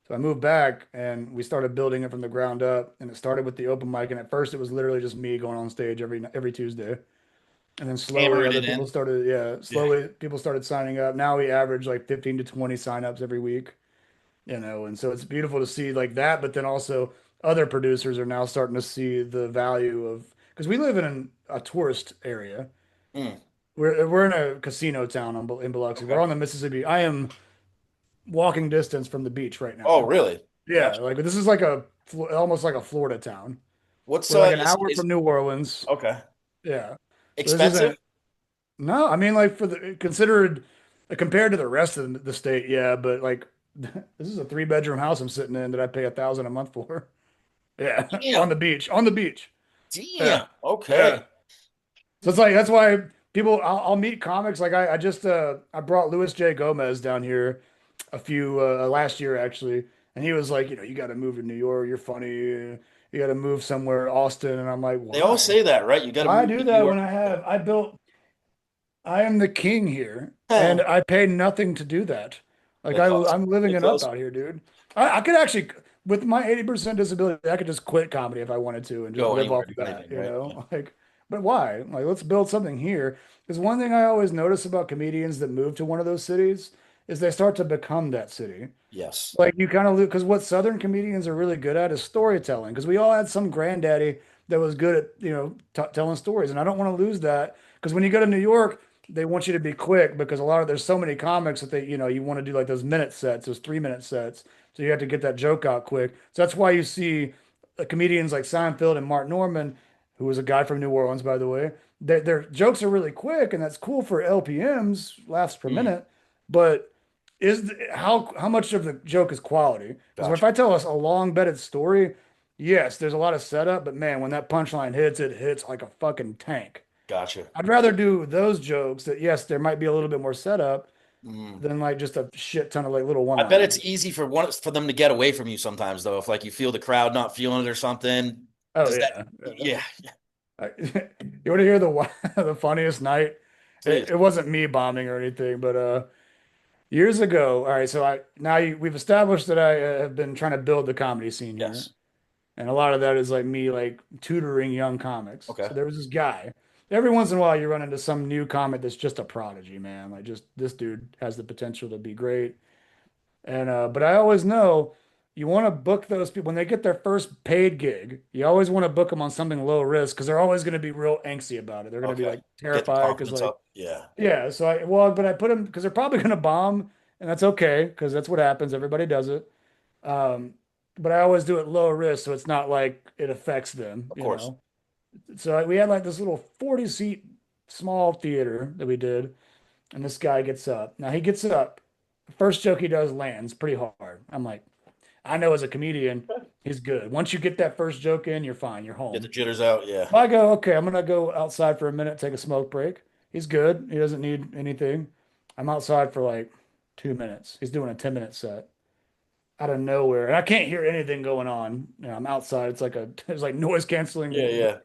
Speaker 2: So I moved back and we started building it from the ground up, and it started with the open mic. And at first, it was literally just me going on stage every Tuesday, and then slowly
Speaker 3: Hammering
Speaker 2: other
Speaker 3: it
Speaker 2: people
Speaker 3: in.
Speaker 2: started, yeah,
Speaker 3: Yeah.
Speaker 2: slowly people started signing up. Now we average like 15 to 20 signups every week, you know, and so it's beautiful to see like that, but then also other producers are now starting to see the value of because we live in a tourist area.
Speaker 3: Mm,
Speaker 2: We're in a casino town in Biloxi. We're
Speaker 3: okay.
Speaker 2: on the Mississippi. I am walking distance from the beach right
Speaker 3: Oh,
Speaker 2: now.
Speaker 3: really?
Speaker 2: Yeah,
Speaker 3: Gotcha.
Speaker 2: like this is like almost like a Florida town.
Speaker 3: What's
Speaker 2: We're like an
Speaker 3: is
Speaker 2: hour
Speaker 3: is
Speaker 2: from New Orleans.
Speaker 3: okay.
Speaker 2: Yeah. So this
Speaker 3: Expensive?
Speaker 2: isn't no, I mean like for the considered compared to the rest of the state, yeah, but like this is a 3 bedroom house I'm sitting in that I pay 1,000 a month for. Yeah, on
Speaker 3: Damn.
Speaker 2: the beach, on the beach. Yeah,
Speaker 3: Damn.
Speaker 2: yeah.
Speaker 3: Okay.
Speaker 2: So it's like that's why people I'll meet comics. Like I just I brought Louis J. Gomez down here a few last year actually, and he was like, you know, you got to move to New York. You're funny. You got to move somewhere, Austin. And I'm like,
Speaker 3: They always
Speaker 2: why?
Speaker 3: say that, right? You got to
Speaker 2: Why
Speaker 3: move
Speaker 2: do
Speaker 3: to New
Speaker 2: that
Speaker 3: York.
Speaker 2: when
Speaker 3: Yeah.
Speaker 2: I am the king here,
Speaker 3: Huh.
Speaker 2: and I pay nothing to do that. Like
Speaker 3: That's awesome.
Speaker 2: I'm living
Speaker 3: That's
Speaker 2: it up
Speaker 3: awesome.
Speaker 2: out here, dude. I could actually, with my 80% disability, I could just quit comedy if I wanted to and just
Speaker 3: Go
Speaker 2: live
Speaker 3: anywhere,
Speaker 2: off
Speaker 3: do
Speaker 2: of that,
Speaker 3: anything,
Speaker 2: you
Speaker 3: right? Yeah.
Speaker 2: know? Like, but why? Like, let's build something here. Because one thing I always notice about comedians that move to one of those cities is they start to become that city.
Speaker 3: Yes.
Speaker 2: Like you kind of lose because what Southern comedians are really good at is storytelling. Because we all had some granddaddy that was good at t telling stories, and I don't want to lose that. Because when you go to New York, they want you to be quick because a lot of there's so many comics that you want to do like those minute sets, those 3 minute sets. So you have to get that joke out quick. So that's why you see comedians like Seinfeld and Mark Norman, who was a guy from New Orleans, by the way. Their jokes are really quick, and that's cool for LPMs, laughs per
Speaker 3: Mm,
Speaker 2: minute. But how much of the joke is quality? Because if
Speaker 3: gotcha.
Speaker 2: I tell us a long bedded story, yes, there's a lot of setup, but man, when that punchline hits, it hits like a fucking tank.
Speaker 3: Gotcha.
Speaker 2: I'd rather do those jokes that yes, there might be a little bit more setup
Speaker 3: Mm.
Speaker 2: than like just a shit ton of like little
Speaker 3: I bet it's
Speaker 2: one-liners.
Speaker 3: easy for them to get away from you sometimes though. If like you feel the crowd not feeling it or something.
Speaker 2: Oh
Speaker 3: Does that
Speaker 2: yeah.
Speaker 3: yeah,
Speaker 2: You want to hear the the funniest night?
Speaker 3: please.
Speaker 2: It wasn't me bombing or anything, but years ago. All right, so we've established that I have been trying to build the comedy scene here.
Speaker 3: Yes.
Speaker 2: And a lot of that is like me like tutoring young comics.
Speaker 3: Okay.
Speaker 2: So there was this guy. Every once in a while you run into some new comic that's just a prodigy, man. Like just this dude has the potential to be great. And but I always know you want to book those people when they get their first paid gig. You always want to book them on something low risk because they're always going to be real angsty about it. They're going to be
Speaker 3: Okay.
Speaker 2: like
Speaker 3: Get the
Speaker 2: terrified because
Speaker 3: confidence
Speaker 2: like,
Speaker 3: up. Yeah.
Speaker 2: yeah. So I well, but I put them because they're probably going to bomb, and that's okay because that's what happens. Everybody does it. Um, but I always do it low risk, so it's not like it affects them,
Speaker 3: Of
Speaker 2: you
Speaker 3: course.
Speaker 2: know. So we had like this little 40 seat small theater that we did, and this guy gets up. Now he gets up. First joke he does lands pretty hard. I'm like, I know as a comedian, he's good. Once you get that first joke in, you're fine. You're
Speaker 3: Get the
Speaker 2: home.
Speaker 3: jitters out. Yeah.
Speaker 2: I go, okay, I'm gonna go outside for a minute, take a smoke break. He's good. He doesn't need anything. I'm outside for like 2 minutes. He's doing a 10-minute set out of nowhere, and I can't hear anything going on. You know, I'm outside. It's like a it's like noise
Speaker 3: Yeah.
Speaker 2: canceling.
Speaker 3: Yeah.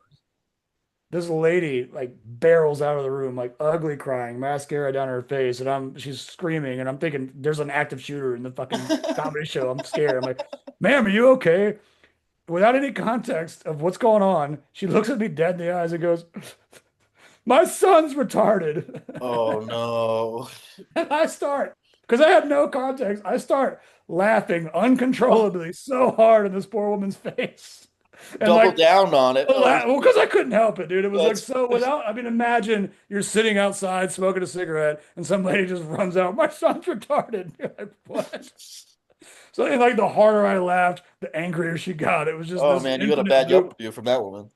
Speaker 2: This lady like barrels out of the room, like ugly crying, mascara down her face, and she's screaming, and I'm thinking there's an active shooter in the fucking comedy show. I'm scared. I'm like, ma'am, are you okay? Without any context of what's going on, she looks at me dead in the eyes and goes, my son's retarded.
Speaker 3: Oh no.
Speaker 2: And I start, because I have no context, I start laughing uncontrollably so hard in this poor woman's face. And
Speaker 3: Double
Speaker 2: like,
Speaker 3: down on it. Oh,
Speaker 2: well, because I couldn't help it, dude. It was like
Speaker 3: that's
Speaker 2: so without, I mean, imagine you're sitting outside smoking a cigarette and some lady just runs out, my son's retarded. You're like, what? So and like the harder I laughed, the angrier she got. It was just
Speaker 3: oh
Speaker 2: this
Speaker 3: man, you got a
Speaker 2: infinite
Speaker 3: bad yelp
Speaker 2: loop.
Speaker 3: review from that woman.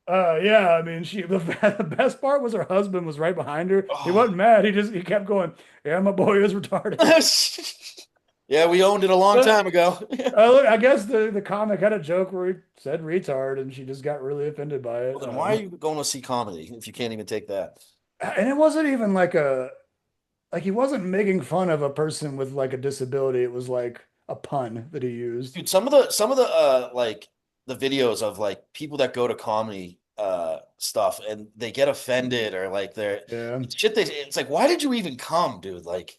Speaker 2: Yeah, I mean, the best part was her husband was right behind her. He
Speaker 3: Oh.
Speaker 2: wasn't mad. He kept going, yeah, my boy is retarded.
Speaker 3: Yeah, we owned it a long
Speaker 2: But
Speaker 3: time ago.
Speaker 2: look, I guess the comic had a joke where he said retard, and she just got really offended by
Speaker 3: Well,
Speaker 2: it.
Speaker 3: then why are you going to see comedy if you can't even take that?
Speaker 2: And it wasn't even like he wasn't making fun of a person with like a disability. It was like a pun that he used.
Speaker 3: Dude, some of the like the videos of like people that go to comedy stuff and they get offended or like they're
Speaker 2: Yeah.
Speaker 3: shit they it's like why did you even come, dude? Like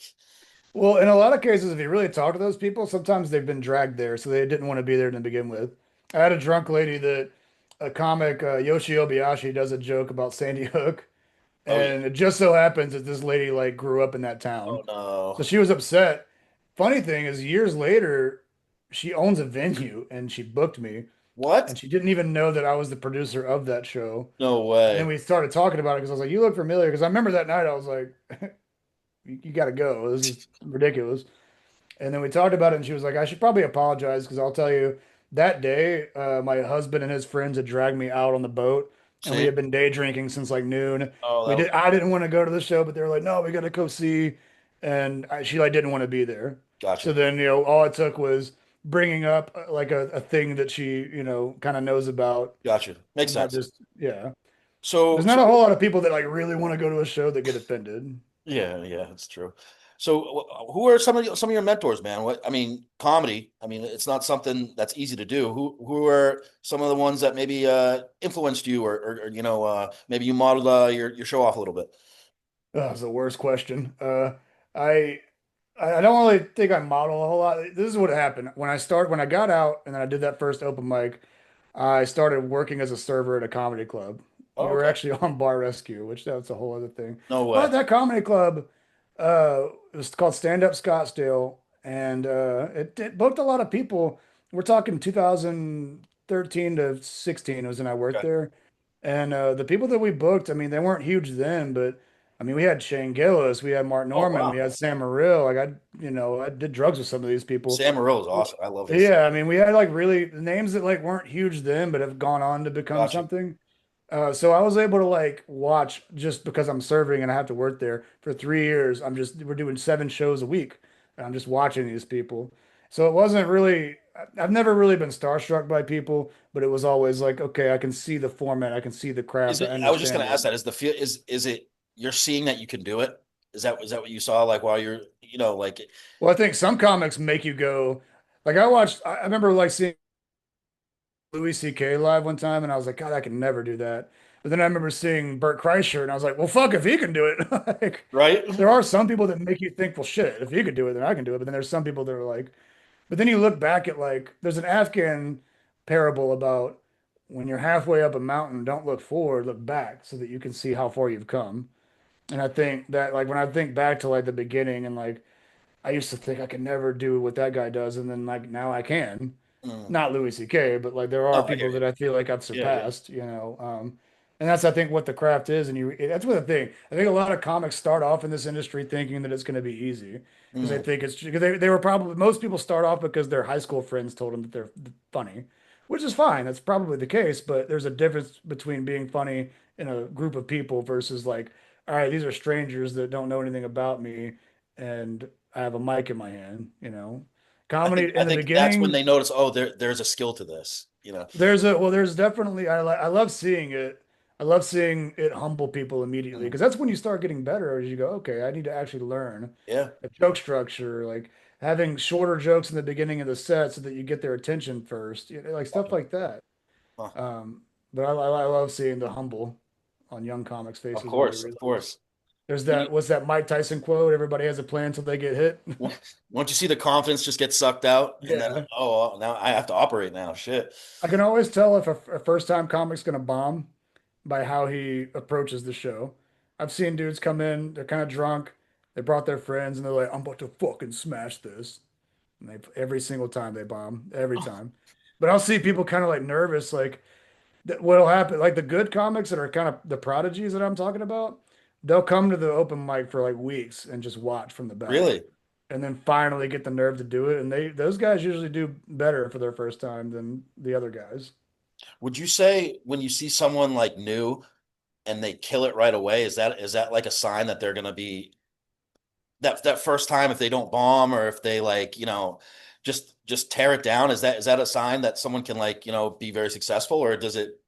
Speaker 2: Well, in a lot of cases, if you really talk to those people, sometimes they've been dragged there, so they didn't want to be there to begin with. I had a drunk lady that a comic, Yoshi Obayashi, does a joke about Sandy Hook,
Speaker 3: oh yeah.
Speaker 2: and it just so happens that this lady like grew up in that town,
Speaker 3: Oh no.
Speaker 2: so she was upset. Funny thing is, years later, she owns a venue and she booked me,
Speaker 3: What?
Speaker 2: and she didn't even know that I was the producer of that show.
Speaker 3: No
Speaker 2: And then
Speaker 3: way.
Speaker 2: we started talking about it because I was like, "You look familiar." Because I remember that night, I was like, "You got to go. This is ridiculous." And then we talked about it, and she was like, I should probably apologize because I'll tell you that day, my husband and his friends had dragged me out on the boat, and we
Speaker 3: See?
Speaker 2: had been day drinking since like noon.
Speaker 3: Oh, that was
Speaker 2: I didn't want to go to the show, but they were like, no, we got to go see. And she like didn't want to be there.
Speaker 3: gotcha.
Speaker 2: So then, all it took was bringing up like a thing that she, kind of knows about.
Speaker 3: Gotcha. Makes
Speaker 2: And that
Speaker 3: sense.
Speaker 2: just, yeah.
Speaker 3: So
Speaker 2: There's not a whole lot of people that like really want to go to a show that get offended.
Speaker 3: yeah, yeah, it's true. So, who are some of your mentors, man? What I mean, comedy. I mean, it's not something that's easy to do. Who are some of the ones that maybe influenced you, or maybe you modeled your show off a little bit?
Speaker 2: That's the worst question. I I don't really think I model a whole lot. This is what happened when I got out and then I did that first open mic. I started working as a server at a comedy club. We
Speaker 3: Oh,
Speaker 2: were
Speaker 3: okay.
Speaker 2: actually on Bar Rescue, which that's a whole other thing.
Speaker 3: No
Speaker 2: But
Speaker 3: way.
Speaker 2: that comedy club, it was called Stand Up Scottsdale, and it booked a lot of people. We're talking 2013 to 16 was when I worked
Speaker 3: Okay.
Speaker 2: there, and the people that we booked, I mean, they weren't huge then, but I mean, we had Shane Gillis, we had Mark
Speaker 3: Oh
Speaker 2: Norman, we
Speaker 3: wow.
Speaker 2: had Sam Morril. Like I did drugs with some of these people.
Speaker 3: Sam Morril is awesome. I love his.
Speaker 2: Yeah, I mean, we had like really names that like weren't huge then, but have gone on to become
Speaker 3: Gotcha.
Speaker 2: something. So I was able to like watch just because I'm serving and I have to work there for 3 years. We're doing 7 shows a week, and I'm just watching these people. So it wasn't really. I've never really been starstruck by people, but it was always like, okay, I can see the format, I can see the
Speaker 3: Is
Speaker 2: craft, I
Speaker 3: it? I was just going
Speaker 2: understand
Speaker 3: to
Speaker 2: it.
Speaker 3: ask that. Is the feel? Is it? You're seeing that you can do it? Is that what you saw? Like while you're, like
Speaker 2: Well, I think some comics make you go. Like I remember like seeing Louis C.K. live one time, and I was like, God, I can never do that. But then I remember seeing Bert Kreischer, and I was like, well, fuck, if he can do it. Like,
Speaker 3: right?
Speaker 2: there are some people that make you think, well, shit, if he could do it, then I can do it. But then there's some people that are like, but then you look back at like, there's an Afghan parable about when you're halfway up a mountain, don't look forward, look back so that you can see how far you've come. And I think that like when I think back to like the beginning and like I used to think I could never do what that guy does, and then like now I can.
Speaker 3: Mm.
Speaker 2: Not Louis C.K., but like there are
Speaker 3: Oh, I hear
Speaker 2: people
Speaker 3: you.
Speaker 2: that I feel like I've
Speaker 3: Yeah, yeah.
Speaker 2: surpassed, and that's I think what the craft is. And that's what the thing. I think a lot of comics start off in this industry thinking that it's going to be easy because they
Speaker 3: Mm.
Speaker 2: think it's because they were probably most people start off because their high school friends told them that they're funny, which is fine. That's probably the case, but there's a difference between being funny in a group of people versus like, all right, these are strangers that don't know anything about me, and I have a mic in my hand, Comedy
Speaker 3: I
Speaker 2: in the
Speaker 3: think that's when
Speaker 2: beginning,
Speaker 3: they notice, oh, there's a skill to this, you know.
Speaker 2: there's definitely I love seeing it. I love seeing it humble people immediately
Speaker 3: Mm.
Speaker 2: because that's when you start getting better as you go, okay, I need to actually learn
Speaker 3: Yeah.
Speaker 2: a joke structure, like having shorter jokes in the beginning of the set so that you get their attention first, like stuff
Speaker 3: Gotcha.
Speaker 2: like that.
Speaker 3: Huh.
Speaker 2: But I love seeing the humble on young comics'
Speaker 3: Of
Speaker 2: faces when they
Speaker 3: course, of
Speaker 2: realize
Speaker 3: course.
Speaker 2: there's
Speaker 3: When you
Speaker 2: that what's that Mike Tyson quote? Everybody has a plan until they get hit.
Speaker 3: once you see the confidence just get sucked out, and then
Speaker 2: Yeah.
Speaker 3: oh, well, now I have to operate now. Shit.
Speaker 2: I can always tell if a first time comic's gonna bomb by how he approaches the show. I've seen dudes come in, they're kind of drunk, they brought their friends, and they're like, "I'm about to fucking smash this." And they every single time they bomb, every time. But I'll see people kind of like nervous, like what'll happen, like the good comics that are kind of the prodigies that I'm talking about, they'll come to the open mic for like weeks and just watch from the back,
Speaker 3: Really?
Speaker 2: and then finally get the nerve to do it. And those guys usually do better for their first time than the other guys.
Speaker 3: Would you say when you see someone like new and they kill it right away, is that like a sign that they're gonna be that first time if they don't bomb or if they like, just tear it down, is that a sign that someone can like, be very successful or does it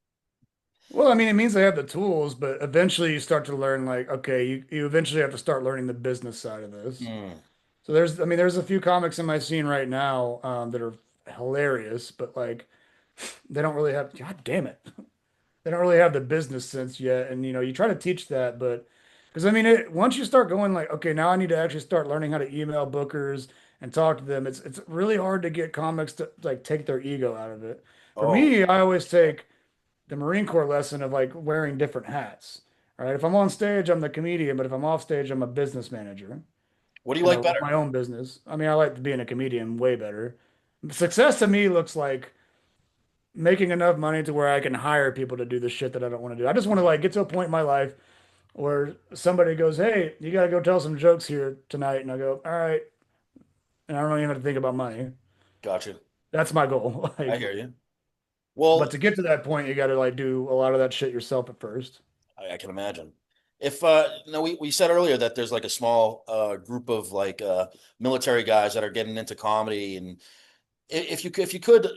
Speaker 2: Well, I mean, it means they have the tools, but eventually you start to learn, like, okay, you eventually have to start learning the business side of this.
Speaker 3: Hmm,
Speaker 2: So I mean, there's a few comics in my scene right now that are hilarious, but like they don't really have, God damn it, they don't really have the business sense yet. And you try to teach that, but because I mean, once you start going like, okay, now I need to actually start learning how to email bookers and talk to them. It's really hard to get comics to like take their ego out of it. For
Speaker 3: oh,
Speaker 2: me, I always take the Marine Corps lesson of like wearing different hats. All right. If I'm on stage, I'm the comedian, but if I'm off stage, I'm a business manager
Speaker 3: what do you
Speaker 2: and I
Speaker 3: like
Speaker 2: run
Speaker 3: better?
Speaker 2: my own business. I mean, I like being a comedian way better. Success to me looks like making enough money to where I can hire people to do the shit that I don't want to do. I just want to like get to a point in my life where somebody goes, "Hey, you got to go tell some jokes here tonight." And I go, "All right." And I don't even have to think about money.
Speaker 3: Gotcha.
Speaker 2: That's my goal.
Speaker 3: I
Speaker 2: Like,
Speaker 3: hear you.
Speaker 2: but
Speaker 3: Well,
Speaker 2: to get to that point, you got to like do a lot of that shit yourself at first.
Speaker 3: I can imagine. If no, we said earlier that there's like a small group of like military guys that are getting into comedy, and if you could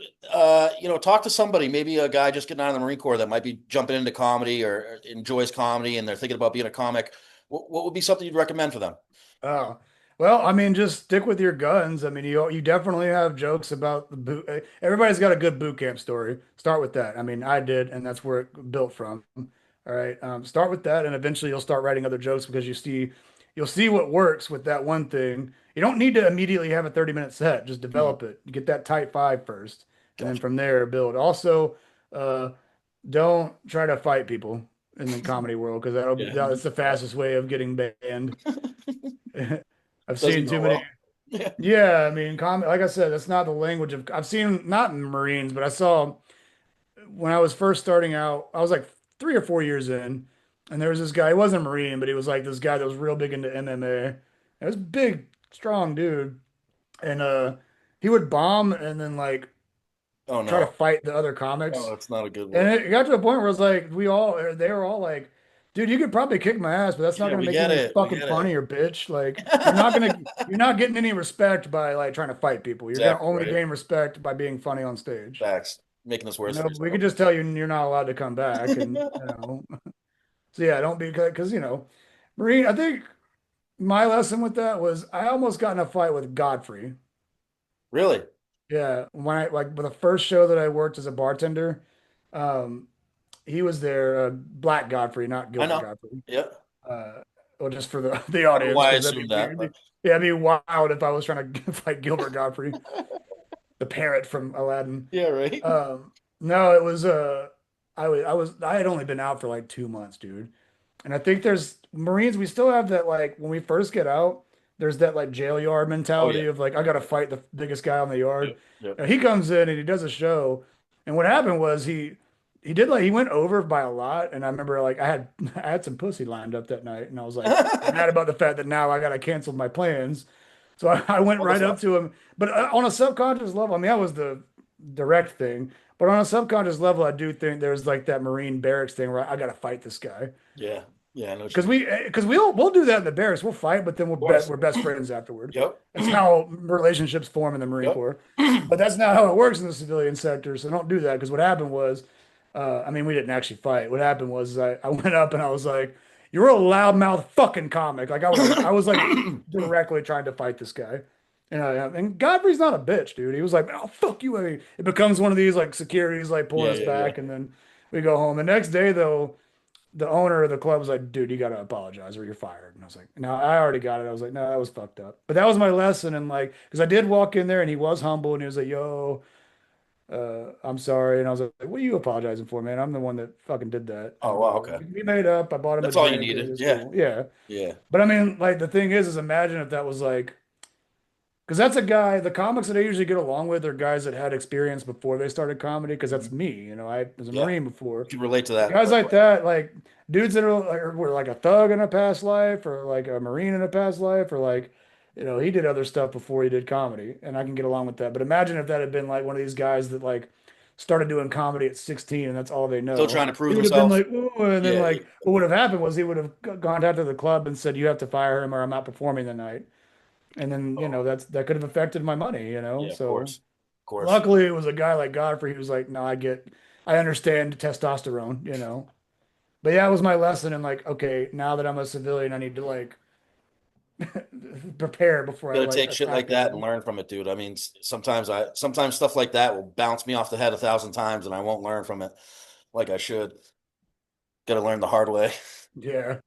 Speaker 3: talk to somebody, maybe a guy just getting out of the Marine Corps that might be jumping into comedy or enjoys comedy, and they're thinking about being a comic. What would be something you'd recommend for them?
Speaker 2: Oh, well, I mean, just stick with your guns. I mean, you definitely have jokes about the boot. Everybody's got a good boot camp story. Start with that. I mean, I did, and that's where it built from. All right, start with that, and eventually you'll start writing other jokes because you'll see what works with that one thing. You don't need to immediately have a 30-minute set. Just
Speaker 3: Hmm,
Speaker 2: develop it. Get that tight five first, and then
Speaker 3: gotcha.
Speaker 2: from there build. Also, uh, don't try to fight people in the comedy world because
Speaker 3: Yeah,
Speaker 2: that's the fastest way of getting banned. I've
Speaker 3: doesn't
Speaker 2: seen too
Speaker 3: go
Speaker 2: many.
Speaker 3: well. Yeah.
Speaker 2: Yeah, I mean, like I said, that's not the language of. I've seen not in Marines, but I saw when I was first starting out. I was like 3 or 4 years in, and there was this guy. He wasn't a Marine, but he was like this guy that was real big into MMA. It was big, strong dude, and he would bomb and then like
Speaker 3: Oh
Speaker 2: try to
Speaker 3: no.
Speaker 2: fight the other
Speaker 3: Oh,
Speaker 2: comics.
Speaker 3: that's not a good
Speaker 2: And
Speaker 3: look.
Speaker 2: it got to a point where it's like they were all like, dude, you could probably kick my ass, but that's not
Speaker 3: Yeah,
Speaker 2: gonna
Speaker 3: we
Speaker 2: make you
Speaker 3: get
Speaker 2: any
Speaker 3: it. We
Speaker 2: fucking
Speaker 3: get it.
Speaker 2: funnier, bitch. Like you're not getting any respect by like trying to fight people. You're gonna
Speaker 3: Exactly
Speaker 2: only
Speaker 3: right.
Speaker 2: gain respect by being funny on stage.
Speaker 3: Facts. Making this worse for
Speaker 2: But we could
Speaker 3: yourself.
Speaker 2: just tell you you're not allowed to come back, and so yeah, don't be because Marine. I think my lesson with that was I almost got in a fight with Godfrey.
Speaker 3: Really?
Speaker 2: Yeah, when I like with the first show that I worked as a bartender, um, he was there, Black Godfrey, not
Speaker 3: I
Speaker 2: Gilbert
Speaker 3: know.
Speaker 2: Godfrey.
Speaker 3: Yeah.
Speaker 2: Uh, well, just for the
Speaker 3: I don't know
Speaker 2: audience,
Speaker 3: why I
Speaker 2: because that'd be
Speaker 3: assumed that,
Speaker 2: weird.
Speaker 3: but
Speaker 2: Yeah, it'd be wild if I was trying to fight Gilbert Godfrey, the parrot from Aladdin.
Speaker 3: yeah, right.
Speaker 2: Um, no, it was I had only been out for like 2 months, dude. And I think there's Marines, we still have that like when we first get out, there's that like jail yard mentality
Speaker 3: yeah.
Speaker 2: of like I got to fight the biggest guy on the yard.
Speaker 3: Yep. Yep.
Speaker 2: And he comes in and he does a show, and what happened was he did like he went over by a lot, and I remember like I had some pussy lined up that night, and I was like mad about the fact that now I got to cancel my plans. So I went
Speaker 3: What the
Speaker 2: right up
Speaker 3: fuck?
Speaker 2: to him, but on a subconscious level, I mean that was the direct thing, but on a subconscious level, I do think there's like that Marine barracks thing where I got to fight this guy.
Speaker 3: Yeah. Yeah. I know what you
Speaker 2: Because
Speaker 3: mean.
Speaker 2: we'll do that in the barracks. We'll fight, but then
Speaker 3: Of course.
Speaker 2: we're best friends afterward.
Speaker 3: Yep.
Speaker 2: That's how relationships form in the Marine
Speaker 3: Yep.
Speaker 2: Corps. But that's not how it works in the civilian sector. So don't do that. Because what happened was, I mean, we didn't actually fight. What happened was I went up and I was like, "You're a loudmouth fucking comic." Like I was like directly trying to fight this guy. And Godfrey's not a bitch, dude. He was like, "Oh fuck you." I mean, it becomes one of these like securities like pulling
Speaker 3: Yeah.
Speaker 2: us
Speaker 3: Yeah. Yeah.
Speaker 2: back, and then we go home. The next day though the owner of the club was like, dude, you got to apologize or you're fired. And I was like, no, I already got it. I was like, no, that was fucked up. But that was my lesson. And like, because I did walk in there and he was humble and he was like, yo, I'm sorry. And I was like, what are you apologizing for, man? I'm the one that fucking did that.
Speaker 3: Oh
Speaker 2: And
Speaker 3: wow. Okay.
Speaker 2: we made up. I bought him a
Speaker 3: That's all you
Speaker 2: drink. It
Speaker 3: needed.
Speaker 2: was
Speaker 3: Yeah.
Speaker 2: cool. Yeah.
Speaker 3: Yeah.
Speaker 2: But I mean, like, the thing is imagine if that was like, because that's a guy, the comics that I usually get along with are guys that had experience before they started comedy, because that's me. You know, I was a
Speaker 3: Yeah.
Speaker 2: Marine
Speaker 3: You
Speaker 2: before.
Speaker 3: can relate to that
Speaker 2: Guys
Speaker 3: quite
Speaker 2: like
Speaker 3: well.
Speaker 2: that, like dudes that are like, were like a thug in a past life, or like a Marine in a past life, or like, he did other stuff before he did comedy, and I can get along with that. But imagine if that had been like one of these guys that like started doing comedy at 16 and that's all they
Speaker 3: Still
Speaker 2: know.
Speaker 3: trying to prove
Speaker 2: He would have been
Speaker 3: himself.
Speaker 2: like, ooh, and then
Speaker 3: Yeah. Yeah.
Speaker 2: like, what would have happened was he would have contacted the club and said, you have to fire him or I'm not performing the night. And then,
Speaker 3: Oh.
Speaker 2: that could have affected my money.
Speaker 3: Yeah. Of
Speaker 2: So
Speaker 3: course. Of course.
Speaker 2: luckily it was a guy like Godfrey who was like, no, I understand testosterone. But yeah, it was my lesson in like, okay, now that I'm a civilian, I need to like prepare before I
Speaker 3: Got to
Speaker 2: like
Speaker 3: take shit
Speaker 2: attack
Speaker 3: like that and
Speaker 2: people.
Speaker 3: learn from it, dude. I mean, sometimes stuff like that will bounce me off the head 1,000 times, and I won't learn from it like I should. Got to learn the hard way.
Speaker 2: Yeah.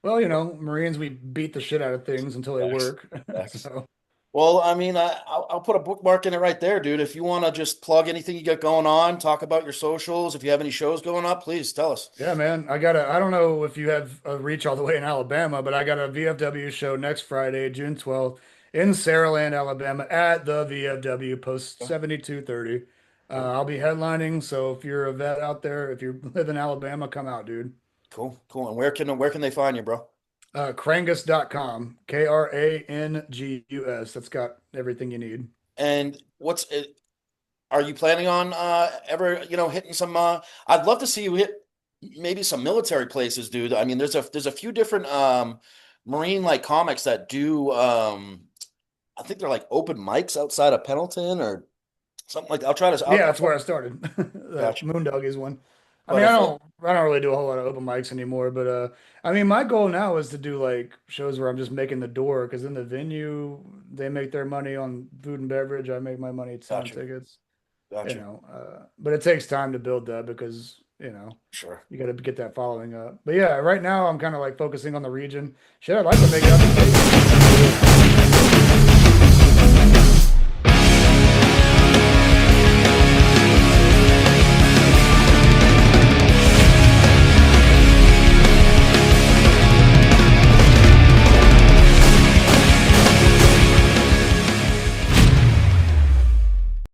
Speaker 2: Well, Marines, we beat the shit out of things until they
Speaker 3: Facts.
Speaker 2: work.
Speaker 3: Facts.
Speaker 2: So
Speaker 3: Well, I mean, I'll put a bookmark in it right there, dude. If you want to just plug anything you got going on, talk about your socials. If you have any shows going up, please tell us.
Speaker 2: yeah, man, I don't know if you have a reach all the way in Alabama, but I got a VFW show next Friday, June 12th in Saraland, Alabama at the VFW post
Speaker 3: Okay.
Speaker 2: 7230.
Speaker 3: Cool,
Speaker 2: I'll be headlining. So if you're a vet out there, if you live in Alabama, come out, dude.
Speaker 3: cool, cool. And where can they find you, bro?
Speaker 2: Krangus.com, Krangus. That's got everything you need.
Speaker 3: And what's it? Are you planning on ever, hitting some I'd love to see you hit maybe some military places, dude. I mean, there's a few different Marine like comics that do I think they're like open mics outside of Pendleton or something like that.
Speaker 2: Yeah, that's where I started. The
Speaker 3: Gotcha.
Speaker 2: Moondog is one. I
Speaker 3: But
Speaker 2: mean,
Speaker 3: if
Speaker 2: I don't really do a whole lot of open mics anymore, but I mean, my goal now is to do like shows where I'm just making the door, because in the venue they make their money on food and beverage. I make my money selling
Speaker 3: Gotcha.
Speaker 2: tickets.
Speaker 3: Gotcha.
Speaker 2: But it takes time to build that because
Speaker 3: Sure.
Speaker 2: you got to get that following up. But yeah, right now I'm kind of like focusing on the region. Shit, I'd like to make it up in Vegas.